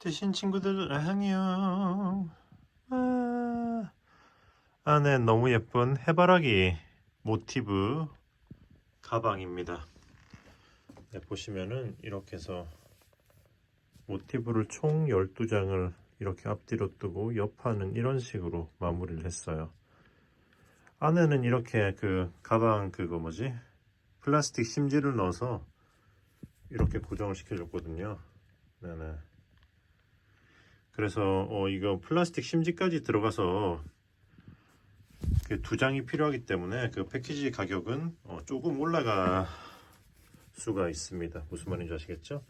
뜨신 친구들 안녕. 안에 너무 예쁜 해바라기 모티브 가방입니다. 네, 보시면은 이렇게 해서 모티브를 총 12장을 이렇게 앞뒤로 뜨고 옆판은 이런 식으로 마무리를 했어요. 안에는 이렇게 그 가방 그거 뭐지? 플라스틱 심지를 넣어서 이렇게 고정을 시켜줬거든요. 네네. 그래서 이거 플라스틱 심지까지 들어가서 그 2장이 필요하기 때문에 그 패키지 가격은 조금 올라갈 수가 있습니다. 무슨 말인지 아시겠죠?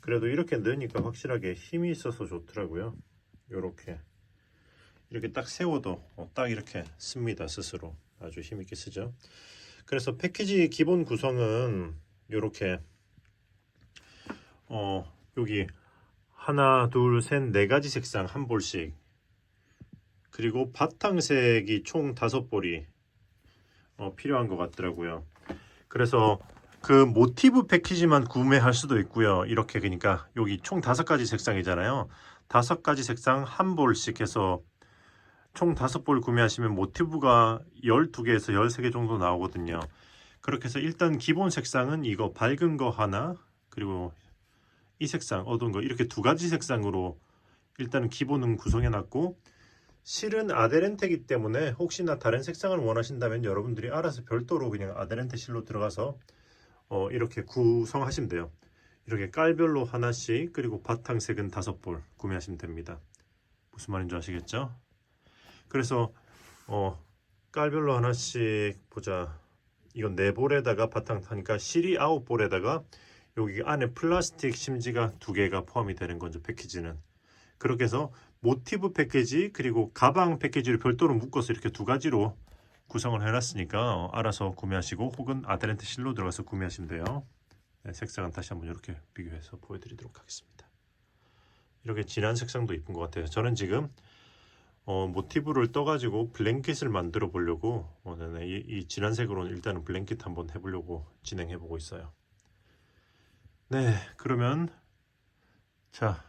그래도 이렇게 넣으니까 확실하게 힘이 있어서 좋더라고요. 이렇게 딱 세워도 딱 이렇게 씁니다. 스스로 아주 힘있게 쓰죠. 그래서 패키지 기본 구성은 이렇게 여기 하나, 둘, 셋, 네 가지 색상 한 볼씩, 그리고 바탕색이 총 5볼이 필요한 것 같더라고요. 그래서 그 모티브 패키지만 구매할 수도 있고요. 이렇게 그러니까 여기 총 5가지 색상이잖아요. 5가지 색상 한 볼씩 해서 총 5볼 구매하시면 모티브가 12개에서 13개 정도 나오거든요. 그렇게 해서 일단 기본 색상은 이거 밝은 거 하나, 그리고 이 색상 어두운 거, 이렇게 2가지 색상으로 일단은 기본은 구성해 놨고, 실은 아데렌테이기 때문에 혹시나 다른 색상을 원하신다면 여러분들이 알아서 별도로 그냥 아데렌테 실로 들어가서 이렇게 구성하시면 돼요. 이렇게 깔별로 하나씩, 그리고 바탕색은 5볼 구매하시면 됩니다. 무슨 말인지 아시겠죠? 그래서 깔별로 하나씩 보자. 이건 4볼에다가 바탕 타니까 실이 9볼에다가 여기 안에 플라스틱 심지가 2개가 포함이 되는 거죠. 패키지는. 그렇게 해서 모티브 패키지 그리고 가방 패키지를 별도로 묶어서 이렇게 2가지로 구성을 해놨으니까 알아서 구매하시고, 혹은 아데렌테 실로 들어가서 구매하시면 돼요. 네, 색상은 다시 한번 이렇게 비교해서 보여드리도록 하겠습니다. 이렇게 진한 색상도 이쁜 것 같아요. 저는 지금 모티브를 떠가지고 블랭킷을 만들어 보려고 이 진한 색으로는 일단은 블랭킷 한번 해보려고 진행해 보고 있어요. 네, 그러면 자,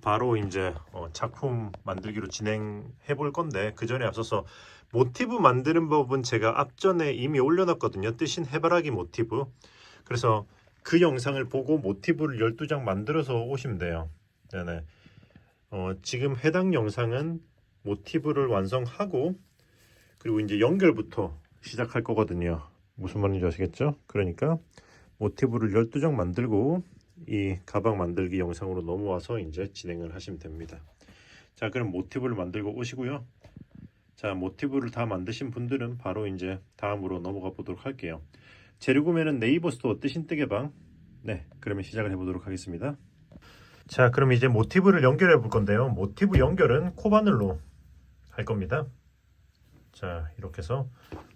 바로 이제 작품 만들기로 진행해 볼 건데, 그 전에 앞서서 모티브 만드는 법은 제가 앞전에 이미 올려놨거든요. 뜨신 해바라기 모티브. 그래서 그 영상을 보고 모티브를 12장 만들어서 오시면 돼요. 네네. 지금 해당 영상은 모티브를 완성하고, 그리고 이제 연결부터 시작할 거거든요. 무슨 말인지 아시겠죠? 그러니까 모티브를 12장 만들고 이 가방 만들기 영상으로 넘어와서 이제 진행을 하시면 됩니다. 자, 그럼 모티브를 만들고 오시고요. 자, 모티브를 다 만드신 분들은 바로 이제 다음으로 넘어가 보도록 할게요. 재료 구매는 네이버 스토어 뜨신 뜨개방. 네, 그러면 시작을 해보도록 하겠습니다. 자, 그럼 이제 모티브를 연결해 볼 건데요. 모티브 연결은 코바늘로 할 겁니다. 자, 이렇게 해서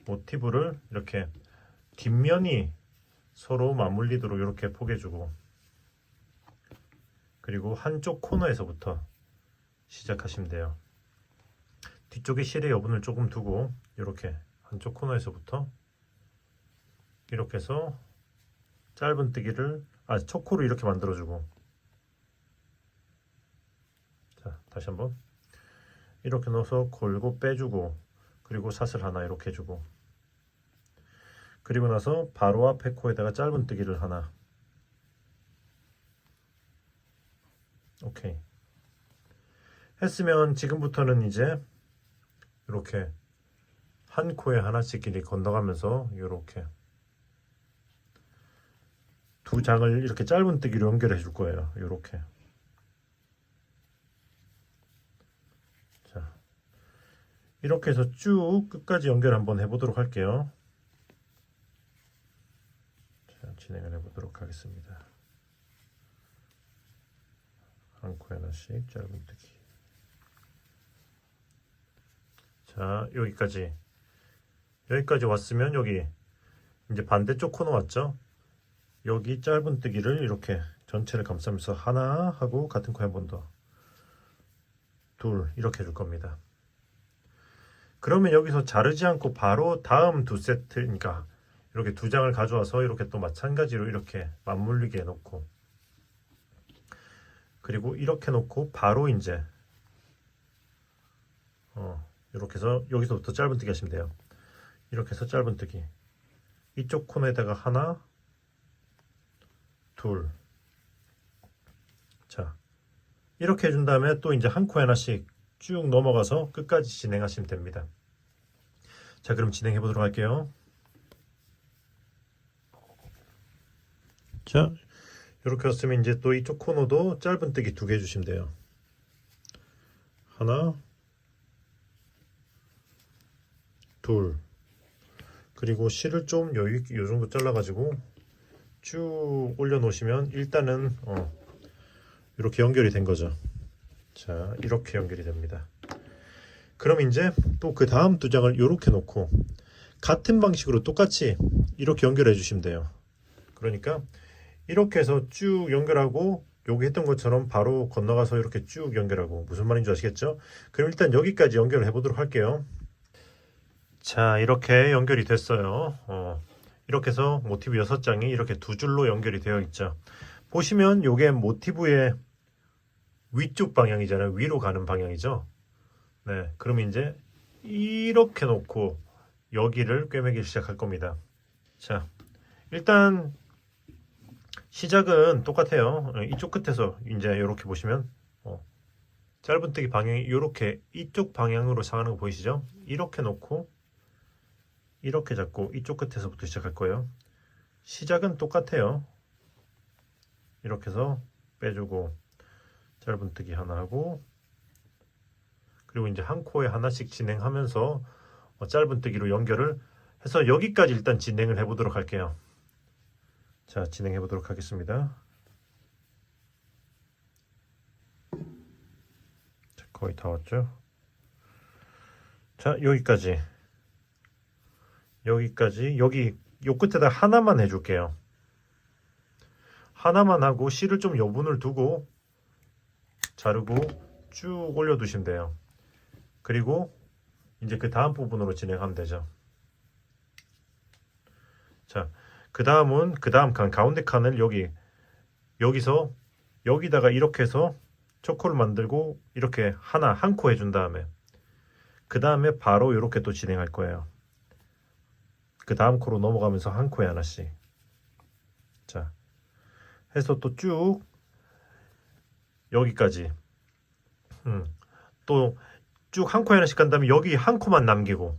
모티브를 이렇게 뒷면이 서로 맞물리도록 이렇게 포개주고, 그리고 한쪽 코너에서부터 시작하시면 돼요. 뒤쪽에 실의 여분을 조금 두고 이렇게 한쪽 코너에서부터 이렇게 해서 짧은 뜨기를 초코로 이렇게 만들어주고, 자, 다시 한번 이렇게 넣어서 골고 빼주고, 그리고 사슬 하나 이렇게 해주고, 그리고 나서 바로 앞에 코에다가 짧은 뜨기를 하나. 오케이. 했으면 지금부터는 이제 이렇게 한 코에 하나씩 길이 건너가면서 이렇게 2장을 이렇게 짧은 뜨기로 연결해 줄 거예요. 이렇게. 자, 이렇게 해서 쭉 끝까지 연결 한번 해보도록 할게요. 자, 진행을 해보도록 하겠습니다. 한 코에 하나씩 짧은 뜨기. 자, 여기까지 왔으면 여기 이제 반대쪽 코너 왔죠? 여기 짧은 뜨기를 이렇게 전체를 감싸면서 하나 하고 같은 코에 한 번 더, 둘, 이렇게 해줄 겁니다. 그러면 여기서 자르지 않고 바로 다음 2세트, 그러니까 이렇게 2장을 가져와서 이렇게 또 마찬가지로 이렇게 맞물리게 해놓고, 그리고 이렇게 놓고 바로 이제 이렇게 해서 여기서부터 짧은뜨기 하시면 돼요. 이렇게 해서 짧은뜨기 이쪽 코너에다가 하나 둘. 자, 이렇게 해준 다음에 또 이제 한 코에 하나씩 쭉 넘어가서 끝까지 진행하시면 됩니다. 자, 그럼 진행해 보도록 할게요. 자, 이렇게 했으면 이제 또 이쪽 코너도 짧은뜨기 2개 해주시면 돼요. 하나 둘. 그리고 실을 좀 요 정도 잘라가지고 쭉 올려놓으시면 일단은 이렇게 연결이 된 거죠. 자, 이렇게 연결이 됩니다. 그럼 이제 또 그 다음 2장을 이렇게 놓고 같은 방식으로 똑같이 이렇게 연결해 주시면 돼요. 그러니까 이렇게 해서 쭉 연결하고 여기 했던 것처럼 바로 건너가서 이렇게 쭉 연결하고, 무슨 말인지 아시겠죠? 그럼 일단 여기까지 연결을 해보도록 할게요. 자, 이렇게 연결이 됐어요. 이렇게 해서 모티브 6장이 이렇게 2줄로 연결이 되어 있죠. 보시면 이게 모티브의 위쪽 방향이잖아요. 위로 가는 방향이죠. 네, 그럼 이제 이렇게 놓고 여기를 꿰매기 시작할 겁니다. 자, 일단 시작은 똑같아요. 이쪽 끝에서 이제 이렇게 보시면 짧은뜨기 방향이 이렇게 이쪽 방향으로 상하는 거 보이시죠? 이렇게 놓고 이렇게 잡고 이쪽 끝에서부터 시작할 거예요. 시작은 똑같아요. 이렇게 해서 빼주고 짧은뜨기 하나 하고, 그리고 이제 한 코에 하나씩 진행하면서 짧은뜨기로 연결을 해서 여기까지 일단 진행을 해보도록 할게요. 자, 진행해 보도록 하겠습니다. 자, 거의 다 왔죠? 자, 여기까지 여기 요 끝에다 하나만 해줄게요. 하나만 하고 실을 좀 여분을 두고 자르고 쭉 올려 두시면 돼요. 그리고 이제 그 다음 부분으로 진행하면 되죠. 자, 그 다음은 그 다음 칸 가운데 칸을 여기서 여기다가 이렇게 해서 초코를 만들고 이렇게 하나 한 코 해준 다음에 그 다음에 바로 이렇게 또 진행할 거예요. 그 다음 코로 넘어가면서 한 코에 하나씩. 자, 해서 또 쭉 여기까지 또 쭉 한 코에 하나씩 간 다음에 여기 한 코만 남기고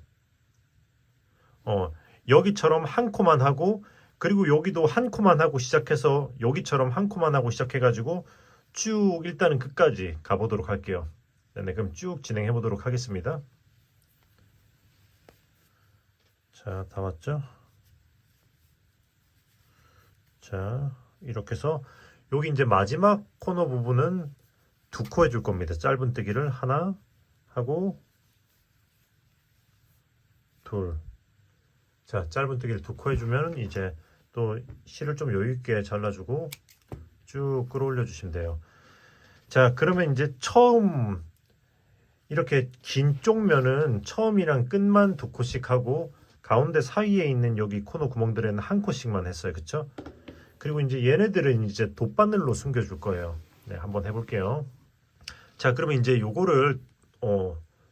여기처럼 한 코만 하고, 그리고 여기도 한 코만 하고 시작해서 여기처럼 한 코만 하고 시작해가지고 쭉 일단은 끝까지 가보도록 할게요. 네, 그럼 쭉 진행해 보도록 하겠습니다. 자, 다 왔죠? 자, 이렇게 해서 여기 이제 마지막 코너 부분은 2코 해줄 겁니다. 짧은뜨기를 하나 하고 둘. 자, 짧은뜨기를 2코 해주면 이제 또 실을 좀 여유있게 잘라주고 쭉 끌어올려 주시면 돼요. 자, 그러면 이제 처음 이렇게 긴 쪽면은 처음이랑 끝만 2코씩 하고 가운데 사이에 있는 여기 코너 구멍들에는 한 코씩만 했어요. 그쵸? 그리고 이제 얘네들은 이제 돗바늘로 숨겨줄 거예요. 네, 한번 해볼게요. 자, 그러면 이제 요거를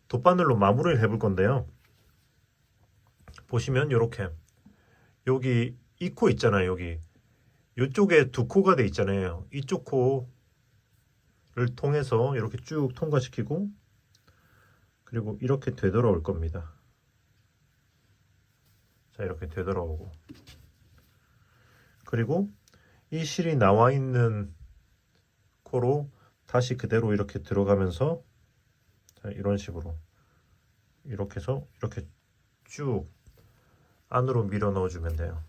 돗바늘로 마무리를 해볼 건데요. 보시면 요렇게 여기 이 코 있잖아요. 여기 이쪽에 2코가 돼 있잖아요. 이쪽 코를 통해서 이렇게 쭉 통과시키고 그리고 이렇게 되돌아올 겁니다. 자, 이렇게 되돌아오고, 그리고 이 실이 나와 있는 코로 다시 그대로 이렇게 들어가면서 자, 이런 식으로 이렇게 해서 이렇게 쭉 안으로 밀어 넣어주면 돼요.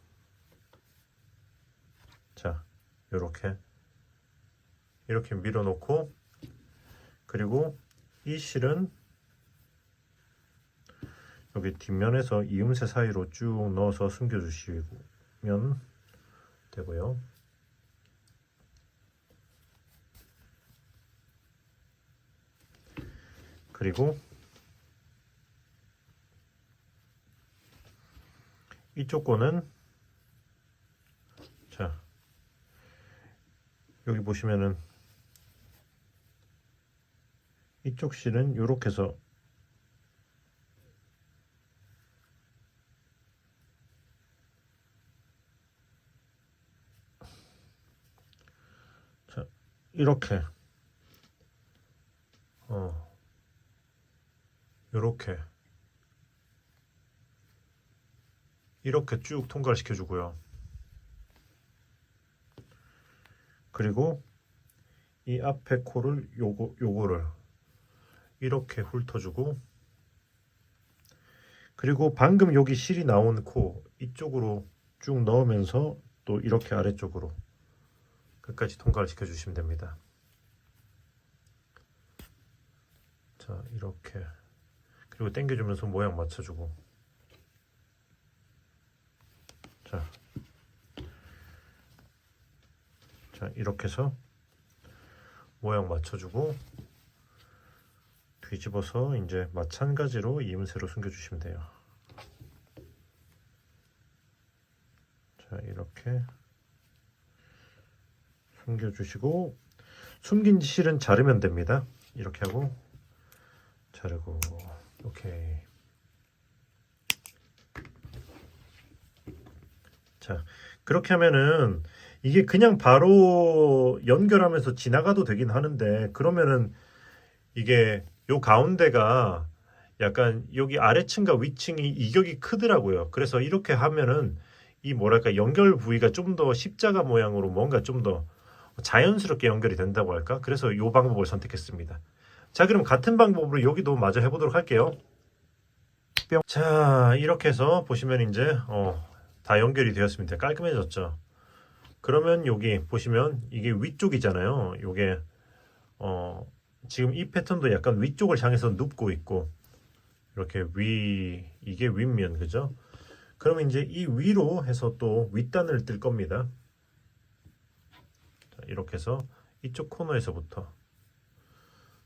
자, 이렇게 밀어 놓고, 그리고 이 실은 여기 뒷면에서 이음새 사이로 쭉 넣어서 숨겨 주시면 되고요. 그리고 이쪽 거는 자, 여기 보시면은 이쪽 실은 이렇게 해서 자, 이렇게 이렇게 쭉 통과를 시켜주고요. 그리고 이 앞에 코를 요거를 이렇게 훑어주고, 그리고 방금 여기 실이 나온 코 이쪽으로 쭉 넣으면서 또 이렇게 아래쪽으로 끝까지 통과를 시켜주시면 됩니다. 자, 이렇게. 그리고 당겨주면서 모양 맞춰주고. 자, 이렇게 해서 모양 맞춰주고 뒤집어서 이제 마찬가지로 이음새로 숨겨주시면 돼요. 자, 이렇게 숨겨주시고, 숨긴 실은 자르면 됩니다. 이렇게 하고 자르고. 오케이. 자, 그렇게 하면은 이게 그냥 바로 연결하면서 지나가도 되긴 하는데, 그러면은 이게 요 가운데가 약간 여기 아래층과 위층이 이격이 크더라고요. 그래서 이렇게 하면은 이 뭐랄까 연결 부위가 좀 더 십자가 모양으로 뭔가 좀 더 자연스럽게 연결이 된다고 할까? 그래서 요 방법을 선택했습니다. 자, 그럼 같은 방법으로 여기도 마저 해보도록 할게요. 뿅. 자, 이렇게 해서 보시면 이제 다 연결이 되었습니다. 깔끔해졌죠. 그러면 여기 보시면 이게 위쪽이잖아요. 요게 지금 이 패턴도 약간 위쪽을 향해서 눕고 있고, 이렇게 이게 윗면, 그죠? 그러면 이제 이 위로 해서 또 윗단을 뜰 겁니다. 자, 이렇게 해서 이쪽 코너에서부터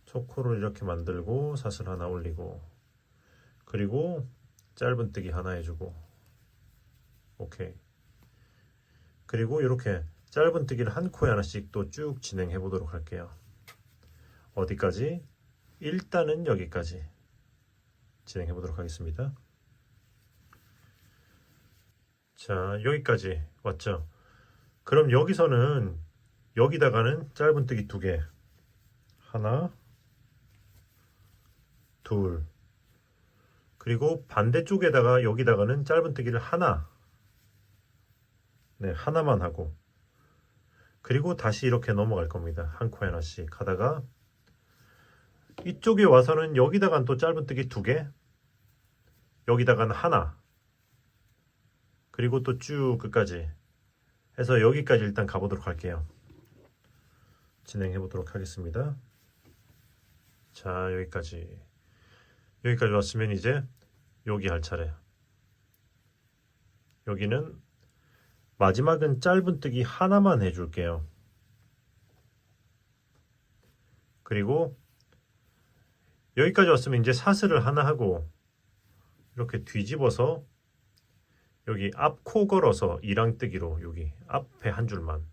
초코를 이렇게 만들고 사슬 하나 올리고, 그리고 짧은뜨기 하나 해주고, 오케이. 그리고 이렇게 짧은뜨기를 한 코에 하나씩 또 쭉 진행해 보도록 할게요. 어디까지? 일단은 여기까지 진행해 보도록 하겠습니다. 자, 여기까지 왔죠? 그럼 여기서는 여기다가는 짧은뜨기 2개, 하나, 둘, 그리고 반대쪽에다가 여기다가는 짧은뜨기를 하나, 네, 하나만 하고, 그리고 다시 이렇게 넘어갈 겁니다. 한 코에 하나씩 하다가 이쪽에 와서는 여기다가는 또 짧은뜨기 2개, 여기다가는 하나, 그리고 또 쭉 끝까지 해서 여기까지 일단 가보도록 할게요. 진행해 보도록 하겠습니다. 자, 여기까지 왔으면 이제 여기 할 차례. 여기는 마지막은 짧은뜨기 하나만 해줄게요. 그리고 여기까지 왔으면 이제 사슬을 하나 하고 이렇게 뒤집어서 여기 앞코 걸어서 이랑뜨기로 여기 앞에 한 줄만,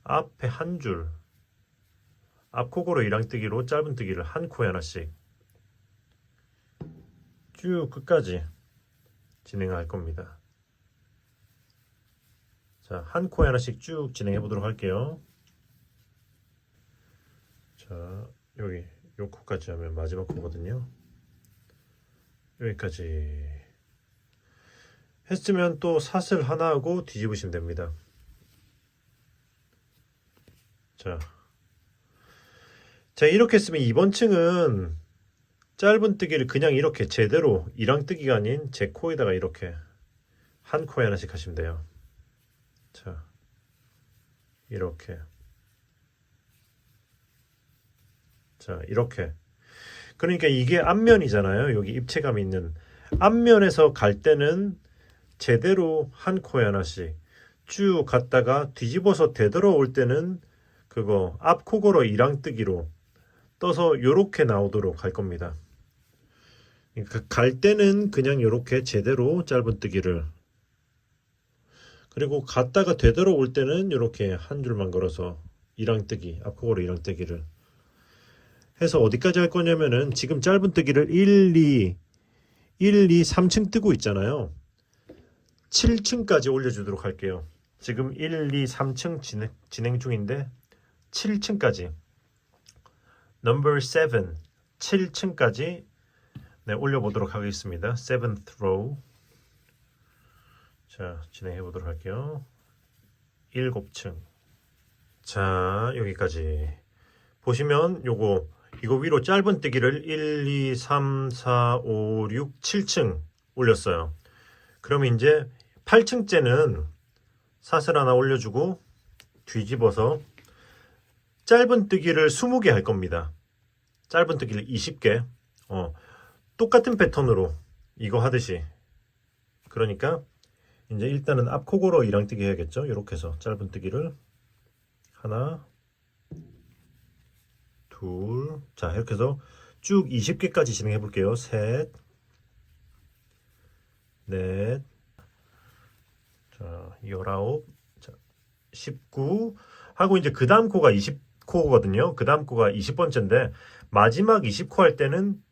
앞에 한 줄, 앞코 걸어 이랑뜨기로 짧은뜨기를 한 코에 하나씩 쭉 끝까지 진행할 겁니다. 자, 한 코에 하나씩 쭉 진행해 보도록 할게요. 자, 여기 요 코까지 하면 마지막 코거든요. 여기까지 했으면 또 사슬 하나 하고 뒤집으시면 됩니다. 자, 이렇게 했으면 이번 층은 짧은뜨기를 그냥 이렇게 제대로 이랑뜨기가 아닌 제 코에다가 이렇게 한 코에 하나씩 하시면 돼요. 자, 이렇게. 자, 이렇게. 그러니까 이게 앞면이잖아요. 여기 입체감이 있는 앞면에서 갈 때는 제대로 한 코에 하나씩 쭉 갔다가 뒤집어서 되돌아올 때는 그거 앞코 걸어 이랑뜨기로 떠서 요렇게 나오도록 할 겁니다. 그러니까 갈 때는 그냥 요렇게 제대로 짧은뜨기를, 그리고 갔다가 되돌아올 때는 요렇게 한 줄만 걸어서 이랑뜨기, 앞코 걸어 이랑뜨기를 해서 어디까지 할 거냐면은 지금 짧은뜨기를 1, 2, 3층 뜨고 있잖아요. 7층까지 올려주도록 할게요. 지금 1, 2, 3층 진행 중인데 7층까지 Number 7 7층까지 네, 올려보도록 하겠습니다. 7th row. 자, 진행해 보도록 할게요. 7층. 자, 여기까지 보시면 이거 위로 짧은뜨기를 1, 2, 3, 4, 5, 6, 7층 올렸어요. 그러면 이제 8층째는 사슬 하나 올려주고 뒤집어서 짧은뜨기를 20개 할 겁니다. 짧은뜨기를 20개. 똑같은 패턴으로 이거 하듯이. 그러니까 이제 일단은 앞코고로 이랑뜨기 해야겠죠. 이렇게 해서 짧은뜨기를 하나, 둘, 자 이렇게 해서 쭉 20개까지 진행해 볼게요. 셋, 넷, 자 19, 자 19 하고 이제 그 다음 코가 20코거든요. 그 다음 코가 20번째인데 마지막 20코 할 때는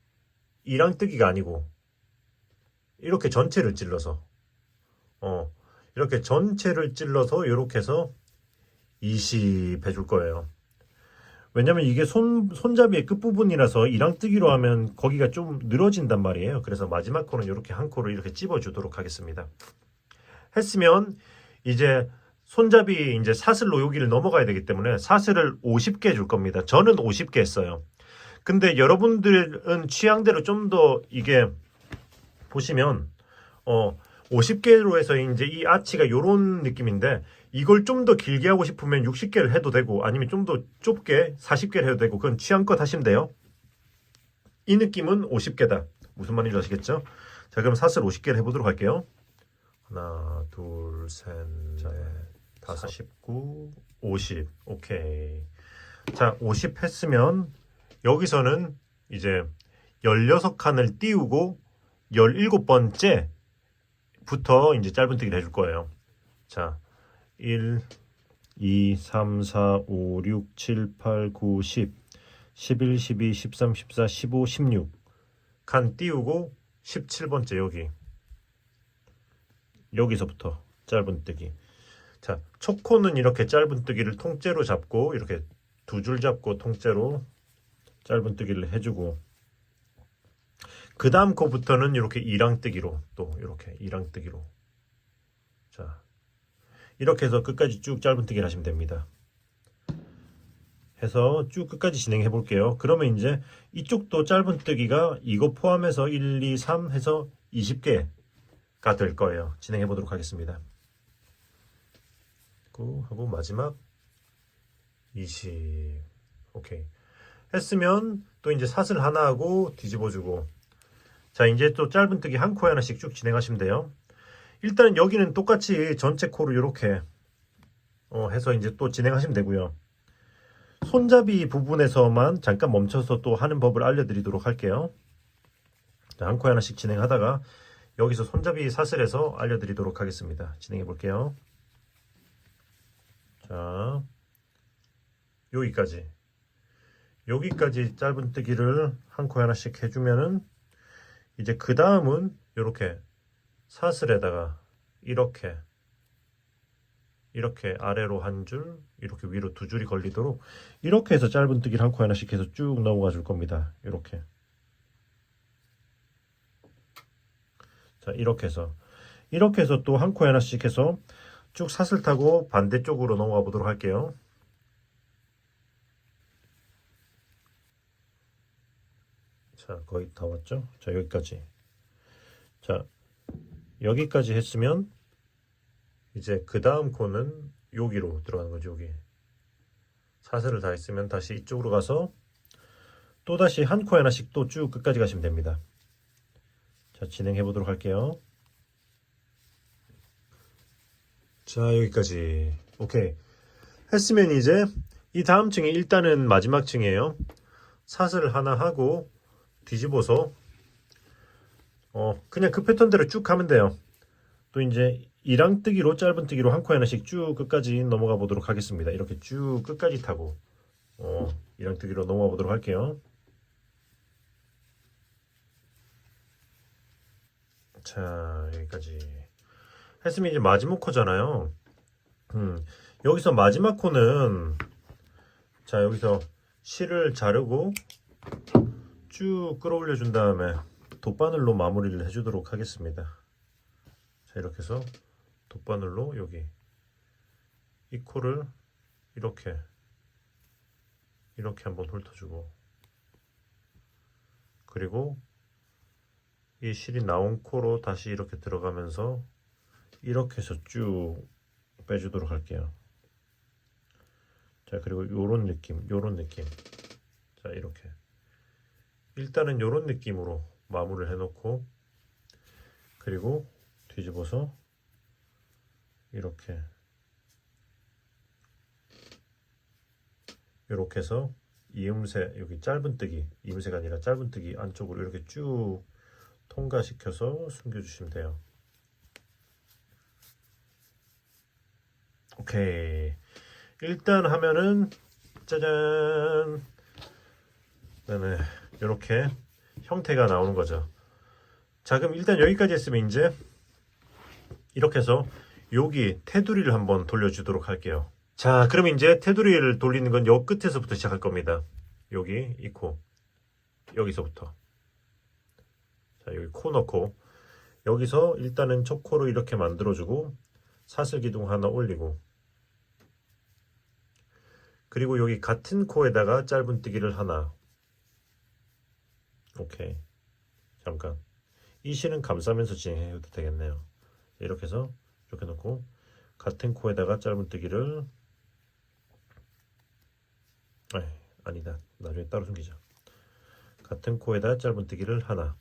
이랑뜨기가 아니고 이렇게 전체를 찔러서 이렇게 전체를 찔러서 이렇게 해서 20 해줄 거예요. 왜냐면 이게 손잡이의 끝부분이라서 이랑뜨기로 하면 거기가 좀 늘어진단 말이에요. 그래서 마지막 코는 이렇게 한 코를 이렇게 찝어주도록 하겠습니다. 했으면 이제 손잡이 이제 사슬로 여기를 넘어가야 되기 때문에 사슬을 50개 줄 겁니다. 저는 50개 했어요. 근데 여러분들은 취향대로 좀 더 이게 보시면 50개로 해서 이제 이 아치가 요런 느낌인데 이걸 좀 더 길게 하고 싶으면 60개를 해도 되고 아니면 좀 더 좁게 40개를 해도 되고 그건 취향껏 하시면 돼요. 이 느낌은 50개다. 무슨 말인지 아시겠죠? 자, 그럼 사슬 50개를 해보도록 할게요. 하나, 둘, 셋, 넷, 다섯, 49, 50. 오케이. 자, 50 했으면 여기서는 이제 16칸을 띄우고 17번째 부터 이제 짧은뜨기를 해줄 거예요. 자, 1, 2, 3, 4, 5, 6, 7, 8, 9, 10, 11, 12, 13, 14, 15, 16 칸 띄우고 17번째 여기서부터 짧은뜨기. 자, 첫 코는 이렇게 짧은뜨기를 통째로 잡고 이렇게 두 줄 잡고 통째로 짧은뜨기를 해주고 그 다음 코부터는 이렇게 이랑뜨기로 또 이렇게 이랑뜨기로 자 이렇게 해서 끝까지 쭉 짧은뜨기를 하시면 됩니다. 해서 쭉 끝까지 진행해 볼게요. 그러면 이제 이쪽도 짧은뜨기가 이거 포함해서 1, 2, 3 해서 20개가 될 거예요. 진행해 보도록 하겠습니다. 하고 마지막 20 오케이 했으면 또 이제 사슬 하나 하고 뒤집어주고 자 이제 또 짧은뜨기 한 코에 하나씩 쭉 진행하시면 돼요. 일단 여기는 똑같이 전체 코로 이렇게 해서 이제 또 진행하시면 되고요. 손잡이 부분에서만 잠깐 멈춰서 또 하는 법을 알려드리도록 할게요. 자, 한 코에 하나씩 진행하다가 여기서 손잡이 사슬에서 알려드리도록 하겠습니다. 진행해 볼게요. 자 여기까지 짧은뜨기를 한 코에 하나씩 해주면은 이제 그 다음은 이렇게 사슬에다가 이렇게 아래로 한 줄, 이렇게 위로 두 줄이 걸리도록 이렇게 해서 짧은뜨기를 한 코에 하나씩 해서 쭉 넘어가 줄 겁니다. 이렇게. 자, 이렇게 해서 또 한 코에 하나씩 해서 쭉 사슬 타고 반대쪽으로 넘어가 보도록 할게요. 자, 거의 다 왔죠? 자, 여기까지. 자, 여기까지 했으면 이제 그 다음 코는 여기로 들어가는 거죠. 여기 사슬을 다 했으면 다시 이쪽으로 가서 또 다시 한 코 하나씩 또 쭉 끝까지 가시면 됩니다. 자, 진행해 보도록 할게요. 자, 여기까지. 오케이. 했으면 이제 이 다음 층이 일단은 마지막 층이에요. 사슬을 하나 하고 뒤집어서 그냥 그 패턴대로 쭉 가면 돼요. 또 이제 이랑뜨기로 짧은뜨기로 한 코 하나씩 쭉 끝까지 넘어가 보도록 하겠습니다. 이렇게 쭉 끝까지 타고 이랑뜨기로 넘어가 보도록 할게요. 자, 여기까지 했으면 이제 마지막 코잖아요. 여기서 마지막 코는 자, 여기서 실을 자르고 쭉 끌어올려 준 다음에 돗바늘로 마무리를 해주도록 하겠습니다. 자, 이렇게 해서 돗바늘로 여기 이 코를 이렇게 한번 훑어주고, 그리고 이 실이 나온 코로 다시 이렇게 들어가면서 이렇게 해서 쭉 빼주도록 할게요. 자, 그리고 요런 느낌. 자, 이렇게 일단은 요런 느낌으로 마무리를 해놓고, 그리고 뒤집어서 이렇게 해서 이음새, 여기 짧은뜨기, 이음새가 아니라 짧은뜨기 안쪽으로 이렇게 쭉 통과시켜서 숨겨주시면 돼요. 오케이. 일단 하면은 짜잔, 네, 이렇게 형태가 나오는 거죠. 자, 그럼 일단 여기까지 했으면 이제 이렇게 해서 여기 테두리를 한번 돌려주도록 할게요. 자, 그럼 이제 테두리를 돌리는 건 요 끝에서부터 시작할 겁니다. 여기 이 코, 여기서부터. 자, 여기 코 넣고 여기서 일단은 첫 코로 이렇게 만들어주고 사슬 기둥 하나 올리고, 그리고 여기 같은 코에다가 짧은뜨기를 하나. 오케이. 잠깐. 이 실은 감싸면서 진행해도 되겠네요. 이렇게 해서 이렇게 놓고 같은 코에다가 짧은뜨기를, 아니다. 나중에 따로 숨기자. 같은 코에다 짧은뜨기를 하나.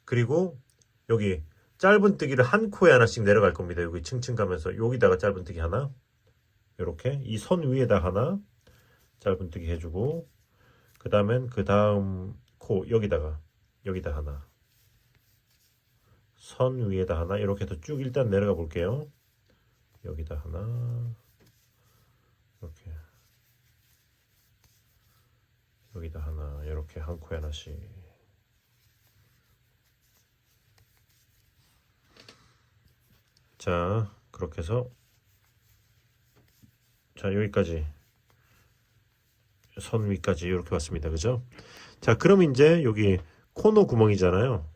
그리고 여기 짧은뜨기를 한 코에 하나씩 내려갈 겁니다. 여기 층층 가면서 여기다가 짧은뜨기 하나. 이렇게 이 선 위에다 하나 짧은뜨기 해주고, 그 다음 코 여기다 하나, 선 위에다 하나, 이렇게 해서 쭉 일단 내려가 볼게요. 여기다 하나, 이렇게 여기다 하나, 이렇게 한 코에 하나씩. 자, 그렇게 해서 자, 여기까지 선 위까지 이렇게 왔습니다. 그죠? 자, 그럼 이제 여기 코너 구멍이잖아요.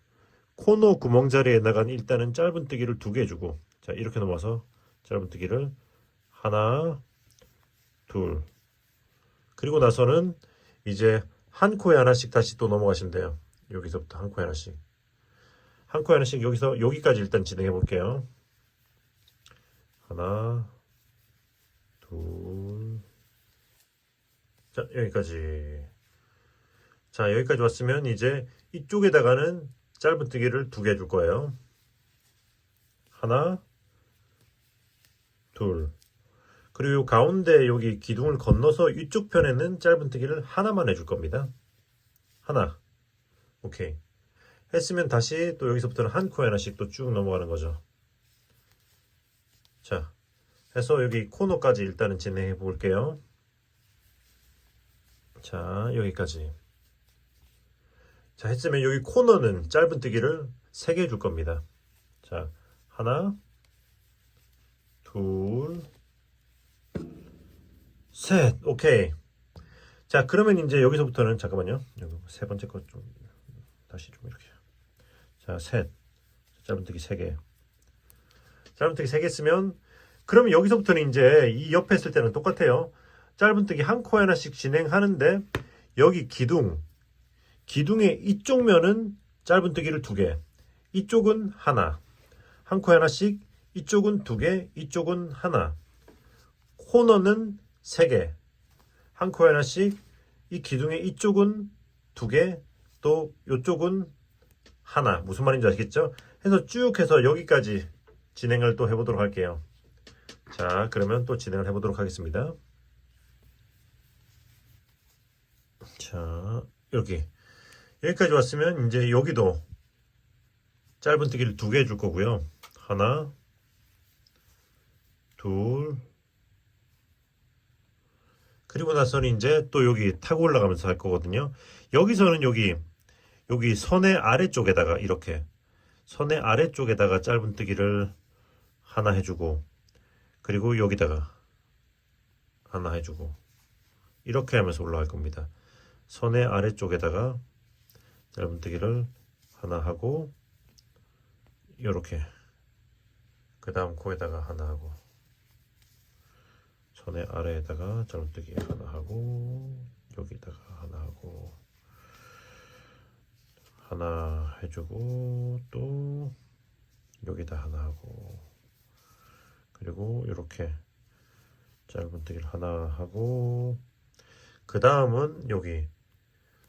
코너 구멍 자리에다가 일단은 짧은뜨기를 2개 해주고, 자, 이렇게 넘어서 짧은뜨기를 하나, 둘, 그리고 나서는 이제 한 코에 하나씩 다시 또 넘어가시면 돼요. 여기서부터 한 코에 하나씩, 여기서 여기까지 일단 진행해 볼게요. 하나, 둘, 자, 여기까지. 자, 여기까지 왔으면 이제 이쪽에다가는 짧은뜨기를 2개 해줄 거예요. 하나, 둘, 그리고 가운데 여기 기둥을 건너서 이쪽 편에는 짧은뜨기를 하나만 해줄 겁니다. 하나. 오케이. 했으면 다시 또 여기서부터는 한 코에 하나씩 또 쭉 넘어가는 거죠. 자, 해서 여기 코너까지 일단은 진행해 볼게요. 자, 여기까지. 자, 했으면 여기 코너는 짧은뜨기를 3개 해줄 겁니다. 자, 하나, 둘, 셋. 오케이. 자, 그러면 이제 여기서부터는 잠깐만요. 여기 세 번째 거 좀 다시 좀 이렇게. 자, 셋. 짧은뜨기 3개. 짧은뜨기 3개 쓰면, 그러면 여기서부터는 이제 이 옆에 했을 때는 똑같아요. 짧은뜨기 한 코에 하나씩 진행하는데, 여기 기둥의 이쪽 면은 짧은뜨기를 2개, 이쪽은 하나, 한 코에 하나씩, 이쪽은 2개, 이쪽은 하나, 코너는 3개, 한 코에 하나씩, 이 기둥의 이쪽은 2개, 또 이쪽은 하나. 무슨 말인지 아시겠죠? 해서 쭉 해서 여기까지 진행을 또 해보도록 할게요. 자, 그러면 또 진행을 해보도록 하겠습니다. 자, 여기까지 왔으면 이제 여기도 짧은뜨기를 2개 해줄 거고요. 하나, 둘, 그리고 나서는 이제 또 여기 타고 올라가면서 할 거거든요. 여기서는 여기 선의 아래쪽에다가 이렇게 선의 아래쪽에다가 짧은뜨기를 하나 해주고, 그리고 여기다가 하나 해주고, 이렇게 하면서 올라갈 겁니다. 선의 아래쪽에다가 짧은뜨기를 하나 하고, 이렇게 그 다음 코에다가 하나 하고, 선의 아래에다가 짧은뜨기 하나 하고, 여기다가 하나 하고, 하나 해주고, 또 여기다 하나 하고, 그리고 이렇게 짧은뜨기를 하나 하고, 그 다음은 여기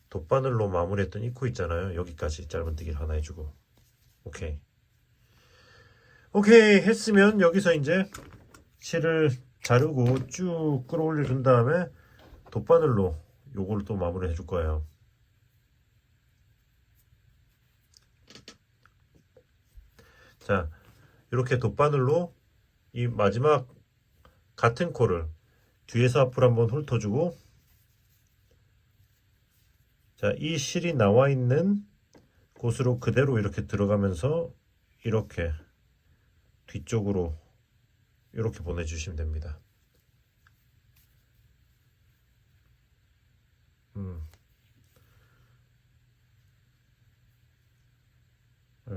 돗바늘로 마무리했던 이 코 있잖아요. 여기까지 짧은뜨기를 하나 해주고, 오케이. 오케이 했으면 여기서 이제 실을 자르고 쭉 끌어올려 준 다음에 돗바늘로 요걸 또 마무리 해줄 거예요. 자, 이렇게 돗바늘로 이 마지막 같은 코를 뒤에서 앞으로 한번 훑어주고, 자, 이 실이 나와 있는 곳으로 그대로 이렇게 들어가면서 이렇게 뒤쪽으로 이렇게 보내주시면 됩니다.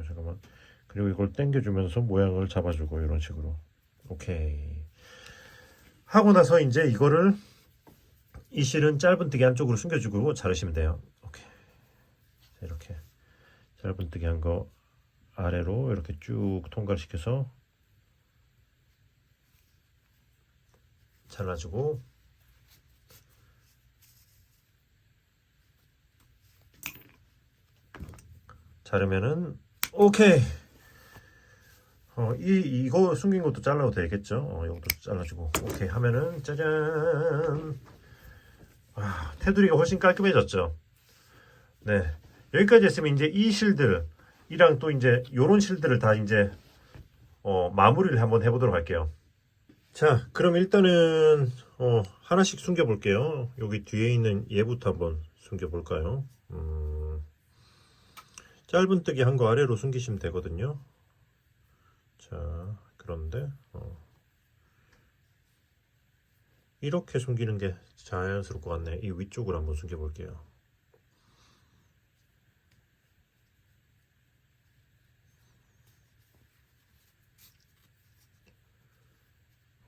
잠깐만. 그리고 이걸 당겨주면서 모양을 잡아주고 이런 식으로. 오케이. 하고 나서 이제 이거를 이 실은 짧은뜨기 안쪽으로 숨겨주고 자르시면 돼요. 오케이. 자, 이렇게 짧은뜨기 한 거 아래로 이렇게 쭉 통과시켜서 잘라주고, 자르면은 오케이. 이거 숨긴 것도 잘라도 되겠죠. 이것도 잘라주고 오케이 하면은 짜잔. 테두리가 훨씬 깔끔해졌죠. 네, 여기까지 했으면 이제 이 실들이랑 또 이제 요런 실들을 다 이제 마무리를 한번 해보도록 할게요. 자, 그럼 일단은 하나씩 숨겨 볼게요. 여기 뒤에 있는 얘부터 한번 숨겨 볼까요? 짧은뜨기 한 거 아래로 숨기시면 되거든요. 자, 그런데 이렇게 숨기는 게 자연스러울 것 같네. 이 위쪽으로 한번 숨겨 볼게요.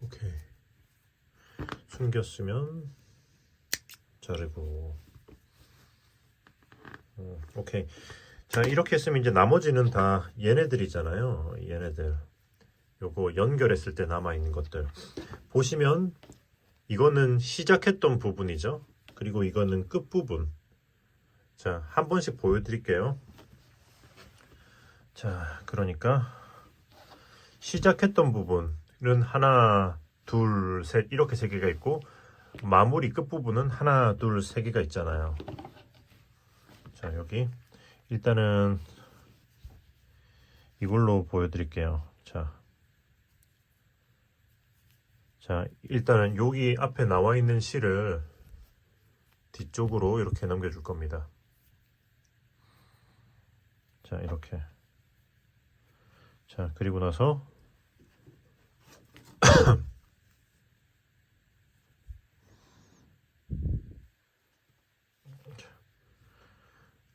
오케이. 숨겼으면 자르고. 오케이. 자, 이렇게 했으면 이제 나머지는 다 얘네들이잖아요. 얘네들. 요거 연결했을 때 남아있는 것들. 보시면 이거는 시작했던 부분이죠. 그리고 이거는 끝부분. 자, 한 번씩 보여드릴게요. 자, 그러니까 시작했던 부분은 하나, 둘, 셋 이렇게 세 개가 있고, 마무리 끝부분은 하나, 둘, 세 개가 있잖아요. 자, 여기 일단은 이걸로 보여드릴게요. 자, 일단은 여기 앞에 나와 있는 실을 뒤쪽으로 이렇게 넘겨줄 겁니다. 자, 이렇게. 자, 그리고 나서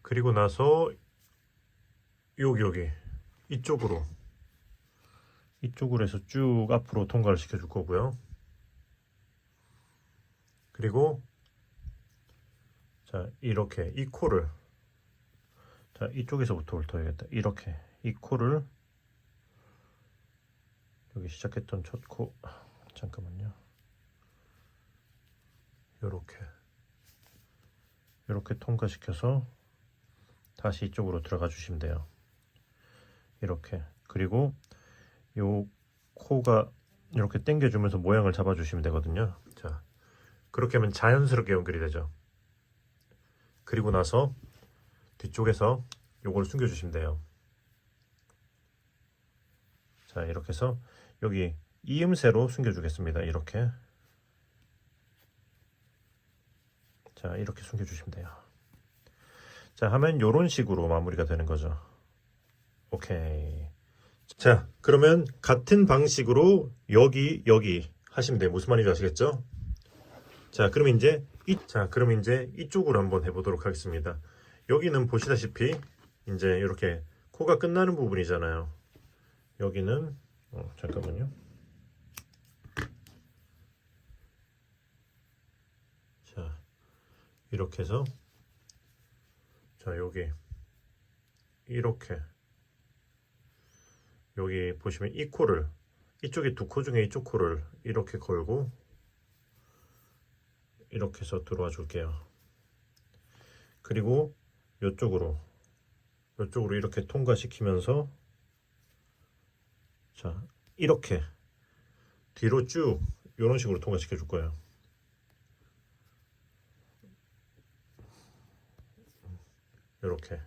그리고 나서 여기 이쪽으로 해서 쭉 앞으로 통과를 시켜줄 거고요. 그리고 자, 이렇게 이 코를, 자, 이쪽에서부터 훑어야겠다. 이렇게 이 코를 여기 시작했던 첫 코, 잠깐만요. 이렇게 통과시켜서 다시 이쪽으로 들어가 주시면 돼요. 이렇게. 그리고 요 코가 이렇게 당겨주면서 모양을 잡아주시면 되거든요. 자, 그렇게 하면 자연스럽게 연결이 되죠. 그리고 나서 뒤쪽에서 요걸 숨겨주시면 돼요. 자, 이렇게 해서 여기 이음새로 숨겨주겠습니다. 이렇게. 자, 이렇게 숨겨주시면 돼요. 자, 하면 요런 식으로 마무리가 되는 거죠. 오케이. 자, 그러면 같은 방식으로 여기 하시면 돼요. 무슨 말인지 아시겠죠? 자, 그럼 이제 이쪽으로 한번 해보도록 하겠습니다. 여기는 보시다시피 이제 이렇게 코가 끝나는 부분이잖아요. 여기는 잠깐만요. 자, 이렇게 해서 자, 여기 이렇게 여기 보시면 이 코를 이쪽에 두 코 중에 이쪽 코를 이렇게 걸고 이렇게 해서 들어와 줄게요. 그리고 이쪽으로 이렇게 통과시키면서 자, 이렇게 뒤로 쭉 이런 식으로 통과시켜 줄 거예요. 이렇게